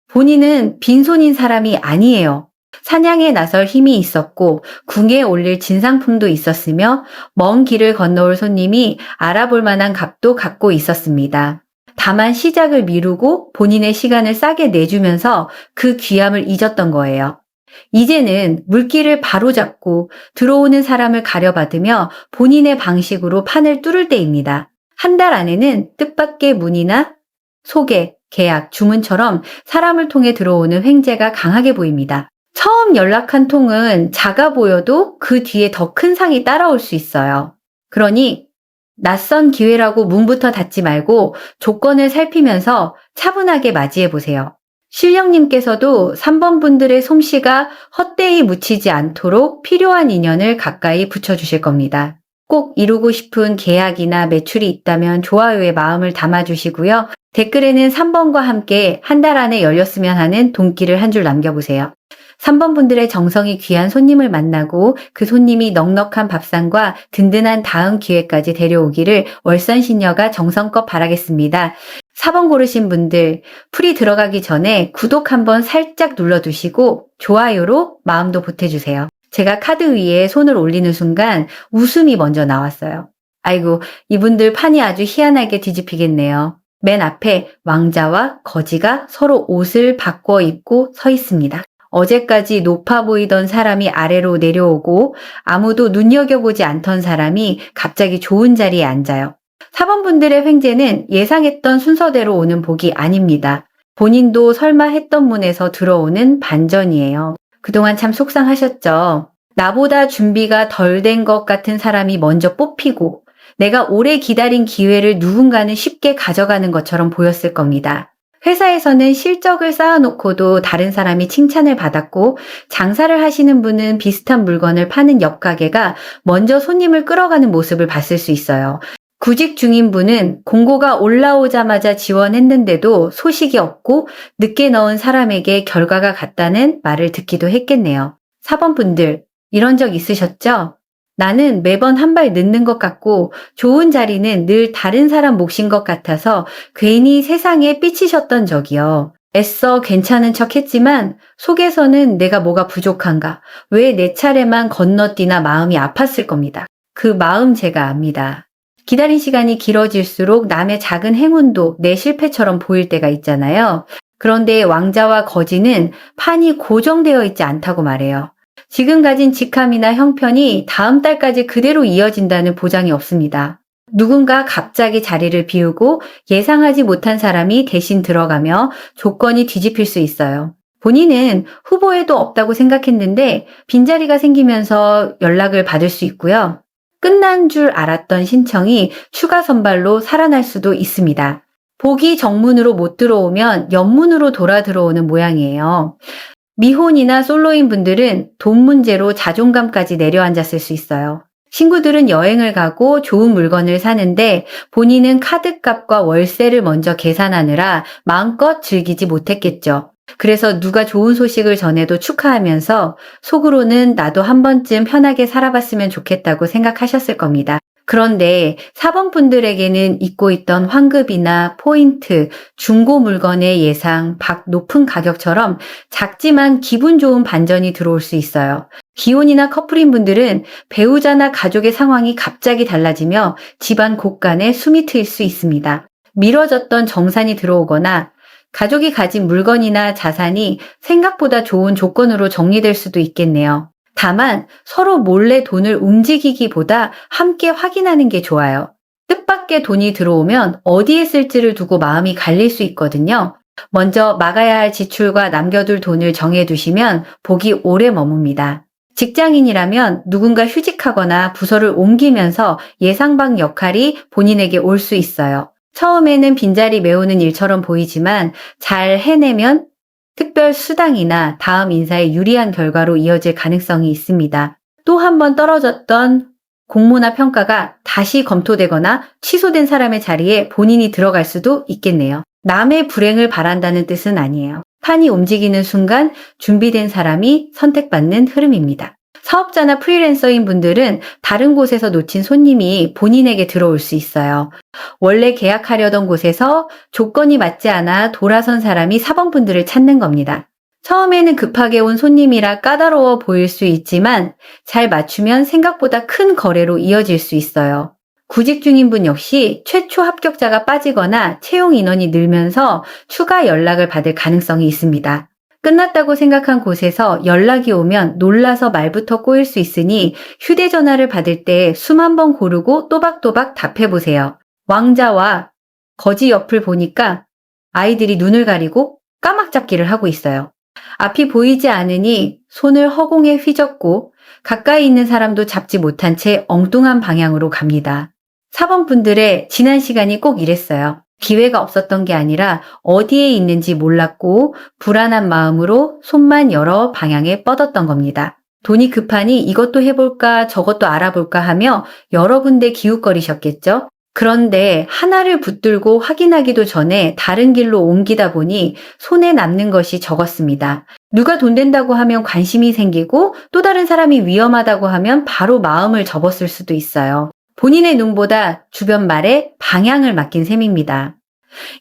본인은 빈손인 사람이 아니에요. 사냥에 나설 힘이 있었고 궁에 올릴 진상품도 있었으며 먼 길을 건너올 손님이 알아볼 만한 값도 갖고 있었습니다. 다만 시작을 미루고 본인의 시간을 싸게 내주면서 그 귀함을 잊었던 거예요. 이제는 물길을 바로잡고 들어오는 사람을 가려받으며 본인의 방식으로 판을 뚫을 때입니다. 한 달 안에는 뜻밖의 문의나 소개, 계약, 주문처럼 사람을 통해 들어오는 횡재가 강하게 보입니다. 처음 연락한 통은 작아 보여도 그 뒤에 더 큰 상이 따라올 수 있어요. 그러니 낯선 기회라고 문부터 닫지 말고 조건을 살피면서 차분하게 맞이해보세요. 신령님께서도 3번 분들의 솜씨가 헛되이 묻히지 않도록 필요한 인연을 가까이 붙여주실 겁니다. 꼭 이루고 싶은 계약이나 매출이 있다면 좋아요에 마음을 담아주시고요. 댓글에는 3번과 함께 한 달 안에 열렸으면 하는 돈기를 한 줄 남겨보세요. 3번 분들의 정성이 귀한 손님을 만나고 그 손님이 넉넉한 밥상과 든든한 다음 기회까지 데려오기를 월선신녀가 정성껏 바라겠습니다. 4번 고르신 분들, 풀이 들어가기 전에 구독 한번 살짝 눌러두시고 좋아요로 마음도 보태주세요. 제가 카드 위에 손을 올리는 순간 웃음이 먼저 나왔어요. 아이고, 이분들 판이 아주 희한하게 뒤집히겠네요. 맨 앞에 왕자와 거지가 서로 옷을 바꿔 입고 서 있습니다. 어제까지 높아 보이던 사람이 아래로 내려오고 아무도 눈여겨보지 않던 사람이 갑자기 좋은 자리에 앉아요. 4번 분들의 횡재는 예상했던 순서대로 오는 복이 아닙니다. 본인도 설마 했던 문에서 들어오는 반전이에요. 그동안 참 속상하셨죠? 나보다 준비가 덜 된 것 같은 사람이 먼저 뽑히고 내가 오래 기다린 기회를 누군가는 쉽게 가져가는 것처럼 보였을 겁니다. 회사에서는 실적을 쌓아놓고도 다른 사람이 칭찬을 받았고 장사를 하시는 분은 비슷한 물건을 파는 옆가게가 먼저 손님을 끌어가는 모습을 봤을 수 있어요. 구직 중인 분은 공고가 올라오자마자 지원했는데도 소식이 없고 늦게 넣은 사람에게 결과가 같다는 말을 듣기도 했겠네요. 4번 분들, 이런 적 있으셨죠? 나는 매번 한 발 늦는 것 같고 좋은 자리는 늘 다른 사람 몫인 것 같아서 괜히 세상에 삐치셨던 적이요. 애써 괜찮은 척 했지만 속에서는 내가 뭐가 부족한가, 왜 내 차례만 건너뛰나 마음이 아팠을 겁니다. 그 마음 제가 압니다. 기다린 시간이 길어질수록 남의 작은 행운도 내 실패처럼 보일 때가 있잖아요. 그런데 왕자와 거지는 판이 고정되어 있지 않다고 말해요. 지금 가진 직함이나 형편이 다음 달까지 그대로 이어진다는 보장이 없습니다. 누군가 갑자기 자리를 비우고 예상하지 못한 사람이 대신 들어가며 조건이 뒤집힐 수 있어요. 본인은 후보에도 없다고 생각했는데 빈자리가 생기면서 연락을 받을 수 있고요. 끝난 줄 알았던 신청이 추가 선발로 살아날 수도 있습니다. 복이 정문으로 못 들어오면 옆문으로 돌아 들어오는 모양이에요. 미혼이나 솔로인 분들은 돈 문제로 자존감까지 내려앉았을 수 있어요. 친구들은 여행을 가고 좋은 물건을 사는데 본인은 카드값과 월세를 먼저 계산하느라 마음껏 즐기지 못했겠죠. 그래서 누가 좋은 소식을 전해도 축하하면서 속으로는 나도 한 번쯤 편하게 살아봤으면 좋겠다고 생각하셨을 겁니다. 그런데 사범분들에게는 잊고 있던 환급이나 포인트, 중고 물건의 예상, 높은 가격처럼 작지만 기분 좋은 반전이 들어올 수 있어요. 기혼이나 커플인 분들은 배우자나 가족의 상황이 갑자기 달라지며 집안 곳간에 숨이 트일 수 있습니다. 미뤄졌던 정산이 들어오거나 가족이 가진 물건이나 자산이 생각보다 좋은 조건으로 정리될 수도 있겠네요. 다만 서로 몰래 돈을 움직이기보다 함께 확인하는 게 좋아요. 뜻밖의 돈이 들어오면 어디에 쓸지를 두고 마음이 갈릴 수 있거든요. 먼저 막아야 할 지출과 남겨둘 돈을 정해두시면 복이 오래 머뭅니다. 직장인이라면 누군가 휴직하거나 부서를 옮기면서 예상 밖 역할이 본인에게 올 수 있어요. 처음에는 빈자리 메우는 일처럼 보이지만 잘 해내면 특별 수당이나 다음 인사에 유리한 결과로 이어질 가능성이 있습니다. 또 한 번 떨어졌던 공모나 평가가 다시 검토되거나 취소된 사람의 자리에 본인이 들어갈 수도 있겠네요. 남의 불행을 바란다는 뜻은 아니에요. 판이 움직이는 순간 준비된 사람이 선택받는 흐름입니다. 사업자나 프리랜서인 분들은 다른 곳에서 놓친 손님이 본인에게 들어올 수 있어요. 원래 계약하려던 곳에서 조건이 맞지 않아 돌아선 사람이 사범분들을 찾는 겁니다. 처음에는 급하게 온 손님이라 까다로워 보일 수 있지만 잘 맞추면 생각보다 큰 거래로 이어질 수 있어요. 구직 중인 분 역시 최초 합격자가 빠지거나 채용 인원이 늘면서 추가 연락을 받을 가능성이 있습니다. 끝났다고 생각한 곳에서 연락이 오면 놀라서 말부터 꼬일 수 있으니 휴대전화를 받을 때 수만 번 고르고 또박또박 답해보세요. 왕자와 거지 옆을 보니까 아이들이 눈을 가리고 까막잡기를 하고 있어요. 앞이 보이지 않으니 손을 허공에 휘젓고 가까이 있는 사람도 잡지 못한 채 엉뚱한 방향으로 갑니다. 사범분들의 지난 시간이 꼭 이랬어요. 기회가 없었던 게 아니라 어디에 있는지 몰랐고 불안한 마음으로 손만 여러 방향에 뻗었던 겁니다. 돈이 급하니 이것도 해볼까 저것도 알아볼까 하며 여러 군데 기웃거리셨겠죠? 그런데 하나를 붙들고 확인하기도 전에 다른 길로 옮기다 보니 손에 남는 것이 적었습니다. 누가 돈 된다고 하면 관심이 생기고 또 다른 사람이 위험하다고 하면 바로 마음을 접었을 수도 있어요. 본인의 눈보다 주변 말에 방향을 맡긴 셈입니다.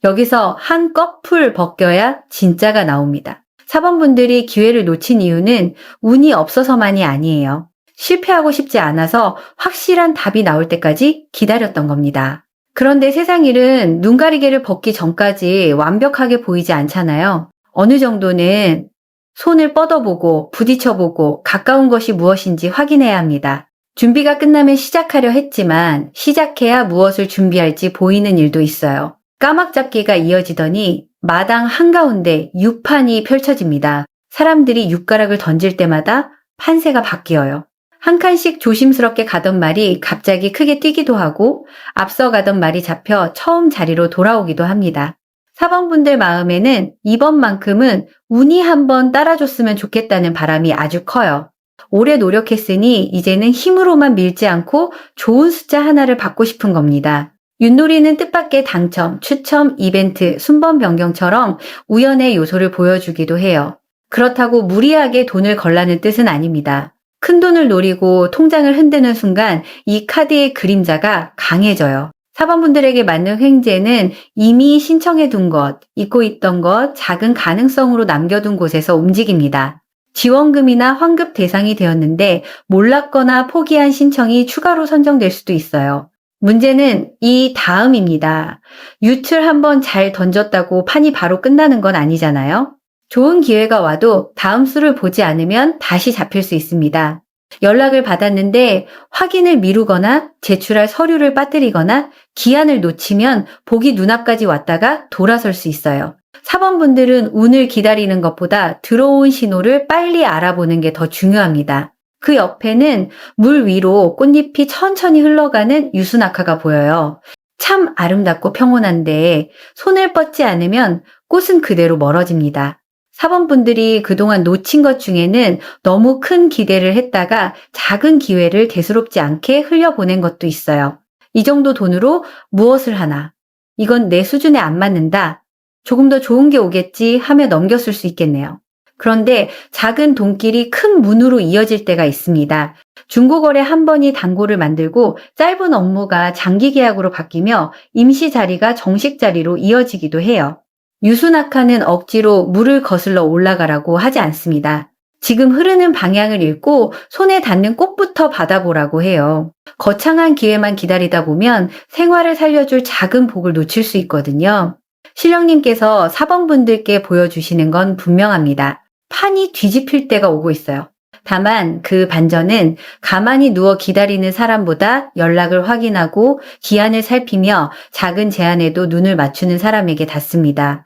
여기서 한 꺼풀 벗겨야 진짜가 나옵니다. 사범분들이 기회를 놓친 이유는 운이 없어서만이 아니에요. 실패하고 싶지 않아서 확실한 답이 나올 때까지 기다렸던 겁니다. 그런데 세상 일은 눈가리개를 벗기 전까지 완벽하게 보이지 않잖아요. 어느 정도는 손을 뻗어보고 부딪혀보고 가까운 것이 무엇인지 확인해야 합니다. 준비가 끝나면 시작하려 했지만 시작해야 무엇을 준비할지 보이는 일도 있어요. 까막잡기가 이어지더니 마당 한가운데 유판이 펼쳐집니다. 사람들이 육가락을 던질 때마다 판세가 바뀌어요. 한 칸씩 조심스럽게 가던 말이 갑자기 크게 뛰기도 하고 앞서가던 말이 잡혀 처음 자리로 돌아오기도 합니다. 사범분들 마음에는 이번만큼은 운이 한번 따라줬으면 좋겠다는 바람이 아주 커요. 오래 노력했으니 이제는 힘으로만 밀지 않고 좋은 숫자 하나를 받고 싶은 겁니다. 윷놀이는 뜻밖의 당첨, 추첨, 이벤트, 순번 변경처럼 우연의 요소를 보여주기도 해요. 그렇다고 무리하게 돈을 걸라는 뜻은 아닙니다. 큰 돈을 노리고 통장을 흔드는 순간 이 카드의 그림자가 강해져요. 사번분들에게 맞는 횡재는 이미 신청해 둔 것, 잊고 있던 것, 작은 가능성으로 남겨둔 곳에서 움직입니다. 지원금이나 환급 대상이 되었는데 몰랐거나 포기한 신청이 추가로 선정될 수도 있어요. 문제는 이 다음입니다. 유출 한번 잘 던졌다고 판이 바로 끝나는 건 아니잖아요. 좋은 기회가 와도 다음 수를 보지 않으면 다시 잡힐 수 있습니다. 연락을 받았는데 확인을 미루거나 제출할 서류를 빠뜨리거나 기한을 놓치면 복이 눈앞까지 왔다가 돌아설 수 있어요. 사번분들은 운을 기다리는 것보다 들어온 신호를 빨리 알아보는 게 더 중요합니다. 그 옆에는 물 위로 꽃잎이 천천히 흘러가는 유수낙하가 보여요. 참 아름답고 평온한데 손을 뻗지 않으면 꽃은 그대로 멀어집니다. 사번분들이 그동안 놓친 것 중에는 너무 큰 기대를 했다가 작은 기회를 대수롭지 않게 흘려보낸 것도 있어요. 이 정도 돈으로 무엇을 하나? 이건 내 수준에 안 맞는다. 조금 더 좋은 게 오겠지 하며 넘겼을 수 있겠네요. 그런데 작은 돈길이 큰 문으로 이어질 때가 있습니다. 중고거래 한 번이 단골을 만들고 짧은 업무가 장기 계약으로 바뀌며 임시 자리가 정식 자리로 이어지기도 해요. 유수낙하는 억지로 물을 거슬러 올라가라고 하지 않습니다. 지금 흐르는 방향을 읽고 손에 닿는 꽃부터 받아보라고 해요. 거창한 기회만 기다리다 보면 생활을 살려줄 작은 복을 놓칠 수 있거든요. 신령님께서 사번분들께 보여주시는 건 분명합니다. 판이 뒤집힐 때가 오고 있어요. 다만 그 반전은 가만히 누워 기다리는 사람보다 연락을 확인하고 기한을 살피며 작은 제안에도 눈을 맞추는 사람에게 닿습니다.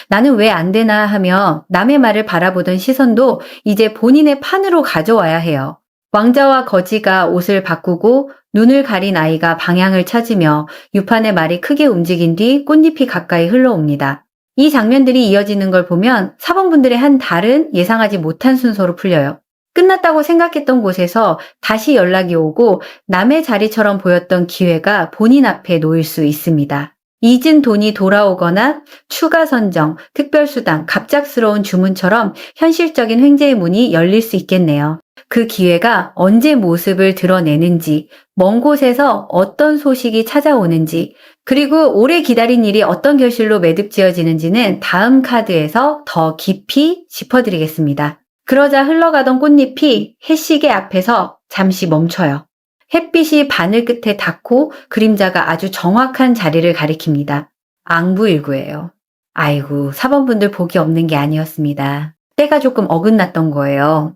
나는 왜 안 되나 하며 남의 말을 바라보던 시선도 이제 본인의 판으로 가져와야 해요. 왕자와 거지가 옷을 바꾸고 눈을 가린 아이가 방향을 찾으며 유판의 말이 크게 움직인 뒤 꽃잎이 가까이 흘러옵니다. 이 장면들이 이어지는 걸 보면 사번분들의 한 달은 예상하지 못한 순서로 풀려요. 끝났다고 생각했던 곳에서 다시 연락이 오고 남의 자리처럼 보였던 기회가 본인 앞에 놓일 수 있습니다. 잊은 돈이 돌아오거나 추가 선정, 특별수당, 갑작스러운 주문처럼 현실적인 횡재의 문이 열릴 수 있겠네요. 그 기회가 언제 모습을 드러내는지, 먼 곳에서 어떤 소식이 찾아오는지, 그리고 오래 기다린 일이 어떤 결실로 매듭지어지는지는 다음 카드에서 더 깊이 짚어드리겠습니다. 그러자 흘러가던 꽃잎이 해시계 앞에서 잠시 멈춰요. 햇빛이 바늘 끝에 닿고 그림자가 아주 정확한 자리를 가리킵니다. 앙부일구예요. 아이고, 사번분들 복이 없는 게 아니었습니다. 때가 조금 어긋났던 거예요.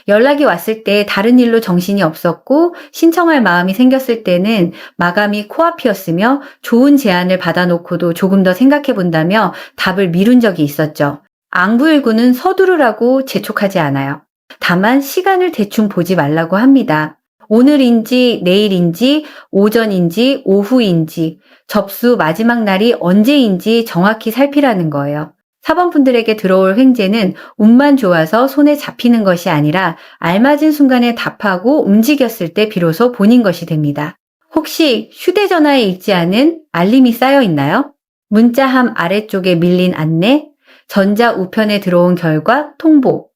연락이 왔을 때 다른 일로 정신이 없었고 신청할 마음이 생겼을 때는 마감이 코앞이었으며 좋은 제안을 받아놓고도 조금 더 생각해 본다며 답을 미룬 적이 있었죠. 앙부일구는 서두르라고 재촉하지 않아요. 다만 시간을 대충 보지 말라고 합니다. 오늘인지 내일인지 오전인지 오후인지 접수 마지막 날이 언제인지 정확히 살피라는 거예요. 사번분들에게 들어올 횡재는 운만 좋아서 손에 잡히는 것이 아니라 알맞은 순간에 답하고 움직였을 때 비로소 본인 것이 됩니다. 혹시 휴대전화에 읽지 않은 알림이 쌓여 있나요? 문자함 아래쪽에 밀린 안내, 전자 우편에 들어온 결과 통보,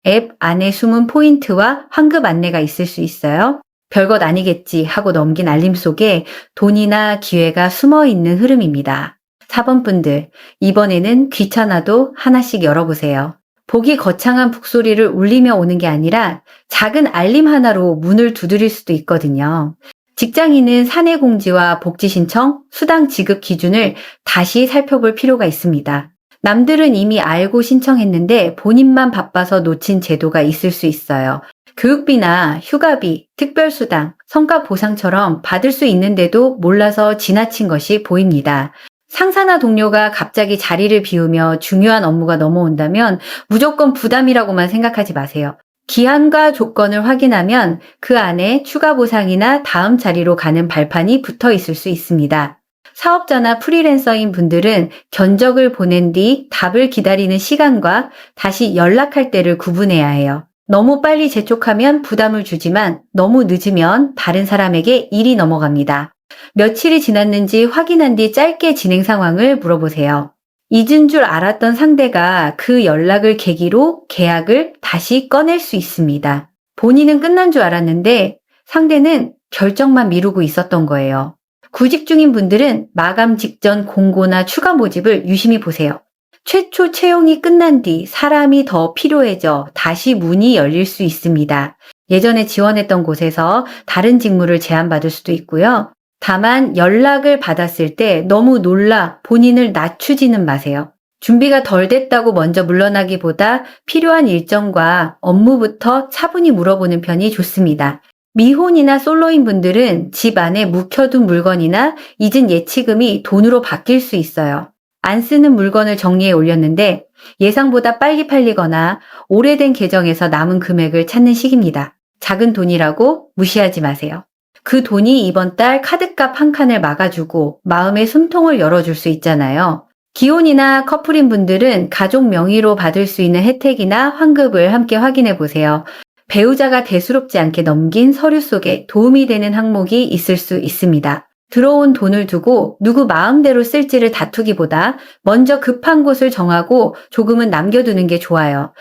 앱 안에 숨은 포인트와 환급 안내가 있을 수 있어요. 별것 아니겠지 하고 넘긴 알림 속에 돈이나 기회가 숨어 있는 흐름입니다. 4번분들, 이번에는 귀찮아도 하나씩 열어보세요. 복이 거창한 북소리를 울리며 오는 게 아니라 작은 알림 하나로 문을 두드릴 수도 있거든요. 직장인은 사내 공지와 복지 신청, 수당 지급 기준을 다시 살펴볼 필요가 있습니다. 남들은 이미 알고 신청했는데 본인만 바빠서 놓친 제도가 있을 수 있어요. 교육비나 휴가비, 특별수당, 성과보상처럼 받을 수 있는데도 몰라서 지나친 것이 보입니다. 상사나 동료가 갑자기 자리를 비우며 중요한 업무가 넘어온다면 무조건 부담이라고만 생각하지 마세요. 기한과 조건을 확인하면 그 안에 추가 보상이나 다음 자리로 가는 발판이 붙어 있을 수 있습니다. 사업자나 프리랜서인 분들은 견적을 보낸 뒤 답을 기다리는 시간과 다시 연락할 때를 구분해야 해요. 너무 빨리 재촉하면 부담을 주지만 너무 늦으면 다른 사람에게 일이 넘어갑니다. 며칠이 지났는지 확인한 뒤 짧게 진행 상황을 물어보세요. 잊은 줄 알았던 상대가 그 연락을 계기로 계약을 다시 꺼낼 수 있습니다. 본인은 끝난 줄 알았는데 상대는 결정만 미루고 있었던 거예요. 구직 중인 분들은 마감 직전 공고나 추가 모집을 유심히 보세요. 최초 채용이 끝난 뒤 사람이 더 필요해져 다시 문이 열릴 수 있습니다. 예전에 지원했던 곳에서 다른 직무를 제안받을 수도 있고요. 다만 연락을 받았을 때 너무 놀라 본인을 낮추지는 마세요. 준비가 덜 됐다고 먼저 물러나기보다 필요한 일정과 업무부터 차분히 물어보는 편이 좋습니다. 미혼이나 솔로인 분들은 집 안에 묵혀둔 물건이나 잊은 예치금이 돈으로 바뀔 수 있어요. 안 쓰는 물건을 정리해 올렸는데 예상보다 빨리 팔리거나 오래된 계정에서 남은 금액을 찾는 시기입니다. 작은 돈이라고 무시하지 마세요. 그 돈이 이번 달 카드값 한 칸을 막아주고 마음의 숨통을 열어줄 수 있잖아요. 기혼이나 커플인 분들은 가족 명의로 받을 수 있는 혜택이나 환급을 함께 확인해 보세요. 배우자가 대수롭지 않게 넘긴 서류 속에 도움이 되는 항목이 있을 수 있습니다. 들어온 돈을 두고 누구 마음대로 쓸지를 다투기보다 먼저 급한 곳을 정하고 조금은 남겨두는 게 좋아요.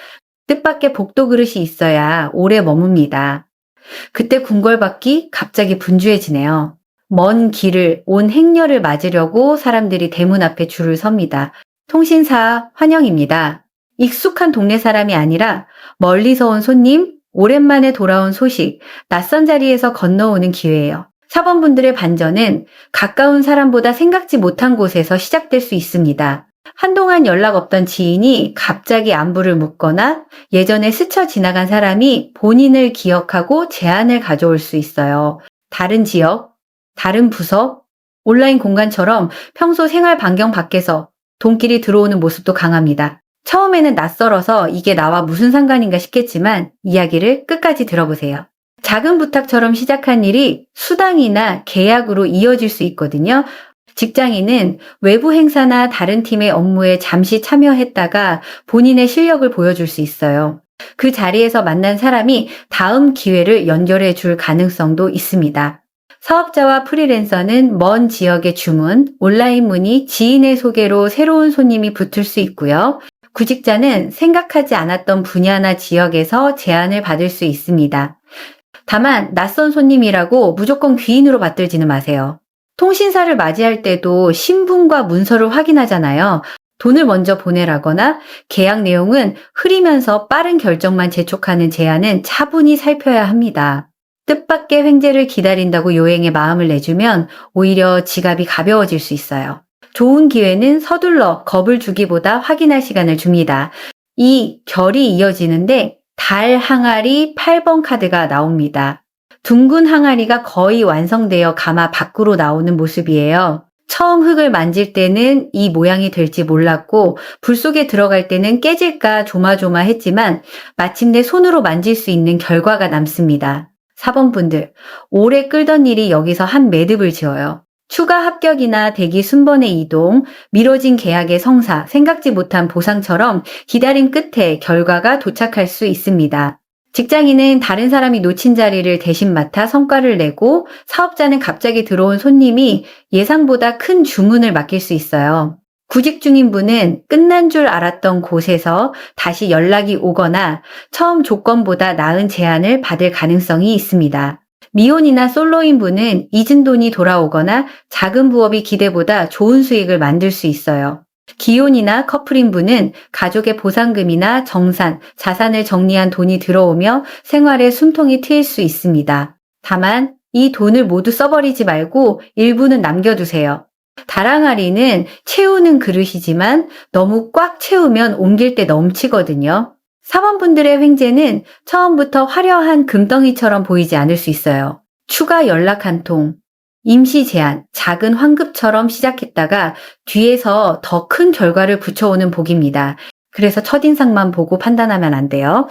뜻밖의 복도 그릇이 있어야 오래 머뭅니다. 그때 궁궐받기 갑자기 분주해지네요. 먼 길을 온 행렬을 맞으려고 사람들이 대문 앞에 줄을 섭니다. 통신사 환영입니다. 익숙한 동네 사람이 아니라 멀리서 온 손님, 오랜만에 돌아온 소식, 낯선 자리에서 건너오는 기회예요. 사번분들의 반전은 가까운 사람보다 생각지 못한 곳에서 시작될 수 있습니다. 한동안 연락 없던 지인이 갑자기 안부를 묻거나 예전에 스쳐 지나간 사람이 본인을 기억하고 제안을 가져올 수 있어요. 다른 지역, 다른 부서, 온라인 공간처럼 평소 생활 반경 밖에서 돈길이 들어오는 모습도 강합니다. 처음에는 낯설어서 이게 나와 무슨 상관인가 싶겠지만 이야기를 끝까지 들어보세요. 작은 부탁처럼 시작한 일이 수당이나 계약으로 이어질 수 있거든요. 직장인은 외부 행사나 다른 팀의 업무에 잠시 참여했다가 본인의 실력을 보여줄 수 있어요. 그 자리에서 만난 사람이 다음 기회를 연결해 줄 가능성도 있습니다. 사업자와 프리랜서는 먼 지역의 주문, 온라인 문의, 지인의 소개로 새로운 손님이 붙을 수 있고요. 구직자는 생각하지 않았던 분야나 지역에서 제안을 받을 수 있습니다. 다만 낯선 손님이라고 무조건 귀인으로 받들지는 마세요. 통신사를 맞이할 때도 신분과 문서를 확인하잖아요. 돈을 먼저 보내라거나 계약 내용은 흐리면서 빠른 결정만 재촉하는 제안은 차분히 살펴야 합니다. 뜻밖의 횡재를 기다린다고 요행에 마음을 내주면 오히려 지갑이 가벼워질 수 있어요. 좋은 기회는 서둘러 겁을 주기보다 확인할 시간을 줍니다. 이 결이 이어지는데 달 항아리 8번 카드가 나옵니다. 둥근 항아리가 거의 완성되어 가마 밖으로 나오는 모습이에요. 처음 흙을 만질 때는 이 모양이 될지 몰랐고 불 속에 들어갈 때는 깨질까 조마조마했지만 마침내 손으로 만질 수 있는 결과가 남습니다. 4번 분들, 오래 끌던 일이 여기서 한 매듭을 지어요. 추가 합격이나 대기 순번의 이동, 미뤄진 계약의 성사, 생각지 못한 보상처럼 기다림 끝에 결과가 도착할 수 있습니다. 직장인은 다른 사람이 놓친 자리를 대신 맡아 성과를 내고 사업자는 갑자기 들어온 손님이 예상보다 큰 주문을 맡길 수 있어요. 구직 중인 분은 끝난 줄 알았던 곳에서 다시 연락이 오거나 처음 조건보다 나은 제안을 받을 가능성이 있습니다. 미혼이나 솔로인 분은 잊은 돈이 돌아오거나 작은 부업이 기대보다 좋은 수익을 만들 수 있어요. 기혼이나 커플인 분은 가족의 보상금이나 정산, 자산을 정리한 돈이 들어오며 생활에 숨통이 트일 수 있습니다. 다만 이 돈을 모두 써버리지 말고 일부는 남겨두세요. 다랑아리는 채우는 그릇이지만 너무 꽉 채우면 옮길 때 넘치거든요. 사번분들의 횡재는 처음부터 화려한 금덩이처럼 보이지 않을 수 있어요. 추가 연락 한 통, 임시 제안, 작은 환급처럼 시작했다가 뒤에서 더 큰 결과를 붙여오는 복입니다. 그래서 첫인상만 보고 판단하면 안 돼요.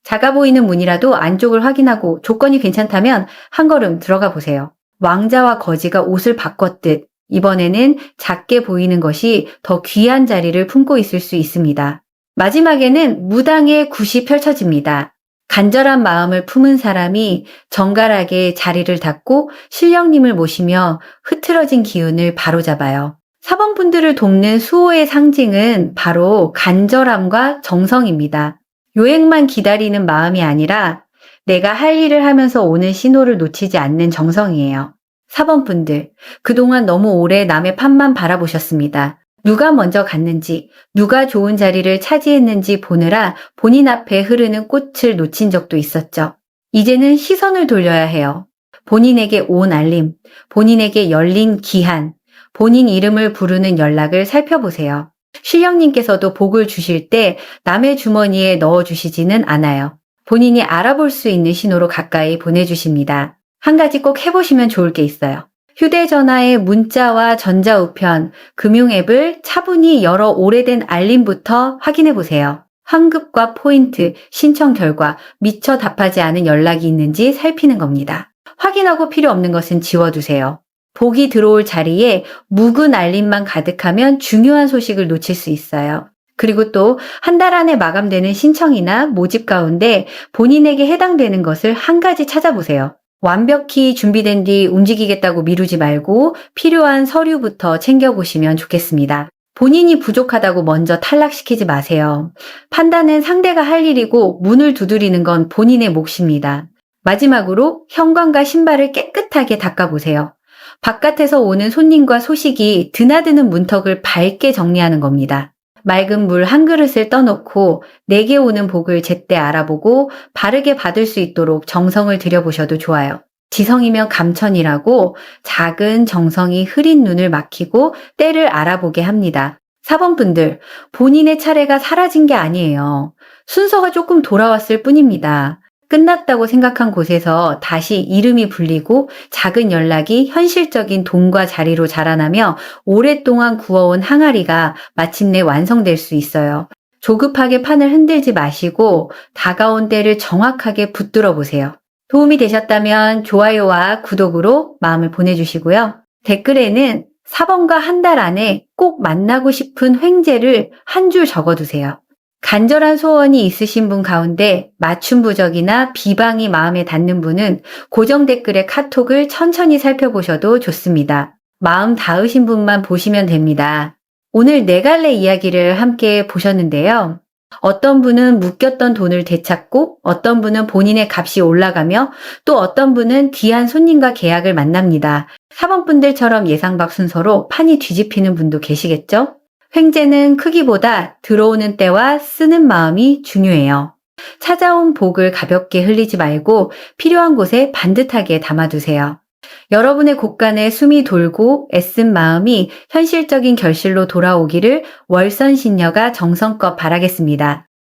작아 보이는 문이라도 안쪽을 확인하고 조건이 괜찮다면 한 걸음 들어가 보세요. 왕자와 거지가 옷을 바꿨듯 이번에는 작게 보이는 것이 더 귀한 자리를 품고 있을 수 있습니다. 마지막에는 무당의 굿이 펼쳐집니다. 간절한 마음을 품은 사람이 정갈하게 자리를 닫고 신령님을 모시며 흐트러진 기운을 바로잡아요. 사번분들을 돕는 수호의 상징은 바로 간절함과 정성입니다. 요행만 기다리는 마음이 아니라 내가 할 일을 하면서 오는 신호를 놓치지 않는 정성이에요. 4번 분들, 그동안 너무 오래 남의 판만 바라보셨습니다. 누가 먼저 갔는지, 누가 좋은 자리를 차지했는지 보느라 본인 앞에 흐르는 꽃을 놓친 적도 있었죠. 이제는 시선을 돌려야 해요. 본인에게 온 알림, 본인에게 열린 기한, 본인 이름을 부르는 연락을 살펴보세요. 신령님께서도 복을 주실 때 남의 주머니에 넣어주시지는 않아요. 본인이 알아볼 수 있는 신호로 가까이 보내주십니다. 한 가지 꼭 해보시면 좋을 게 있어요. 휴대전화의 문자와 전자우편, 금융앱을 차분히 열어 오래된 알림부터 확인해 보세요. 환급과 포인트, 신청 결과, 미처 답하지 않은 연락이 있는지 살피는 겁니다. 확인하고 필요 없는 것은 지워두세요. 복이 들어올 자리에 묵은 알림만 가득하면 중요한 소식을 놓칠 수 있어요. 그리고 또 한 달 안에 마감되는 신청이나 모집 가운데 본인에게 해당되는 것을 한 가지 찾아보세요. 완벽히 준비된 뒤 움직이겠다고 미루지 말고 필요한 서류부터 챙겨보시면 좋겠습니다. 본인이 부족하다고 먼저 탈락시키지 마세요. 판단은 상대가 할 일이고 문을 두드리는 건 본인의 몫입니다. 마지막으로 현관과 신발을 깨끗하게 닦아보세요. 바깥에서 오는 손님과 소식이 드나드는 문턱을 밝게 정리하는 겁니다. 맑은 물 한 그릇을 떠놓고 내게 오는 복을 제때 알아보고 바르게 받을 수 있도록 정성을 들여보셔도 좋아요. 지성이면 감천이라고 작은 정성이 흐린 눈을 막히고 때를 알아보게 합니다. 4번 분들, 본인의 차례가 사라진 게 아니에요. 순서가 조금 돌아왔을 뿐입니다. 끝났다고 생각한 곳에서 다시 이름이 불리고 작은 연락이 현실적인 돈과 자리로 자라나며 오랫동안 구워온 항아리가 마침내 완성될 수 있어요. 조급하게 판을 흔들지 마시고 다가온 때를 정확하게 붙들어 보세요. 도움이 되셨다면 좋아요와 구독으로 마음을 보내주시고요. 댓글에는 4번과 한 달 안에 꼭 만나고 싶은 횡재를 한 줄 적어두세요. 간절한 소원이 있으신 분 가운데 맞춤 부적이나 비방이 마음에 닿는 분은 고정 댓글의 카톡을 천천히 살펴보셔도 좋습니다. 마음 닿으신 분만 보시면 됩니다. 오늘 네 갈래 이야기를 함께 보셨는데요. 어떤 분은 묶였던 돈을 되찾고 어떤 분은 본인의 값이 올라가며 또 어떤 분은 귀한 손님과 계약을 만납니다. 4번 분들처럼 예상 밖 순서로 판이 뒤집히는 분도 계시겠죠? 횡재는 크기보다 들어오는 때와 쓰는 마음이 중요해요. 찾아온 복을 가볍게 흘리지 말고 필요한 곳에 반듯하게 담아두세요. 여러분의 곳간에 숨이 돌고 애쓴 마음이 현실적인 결실로 돌아오기를 월선신녀가 정성껏 바라겠습니다.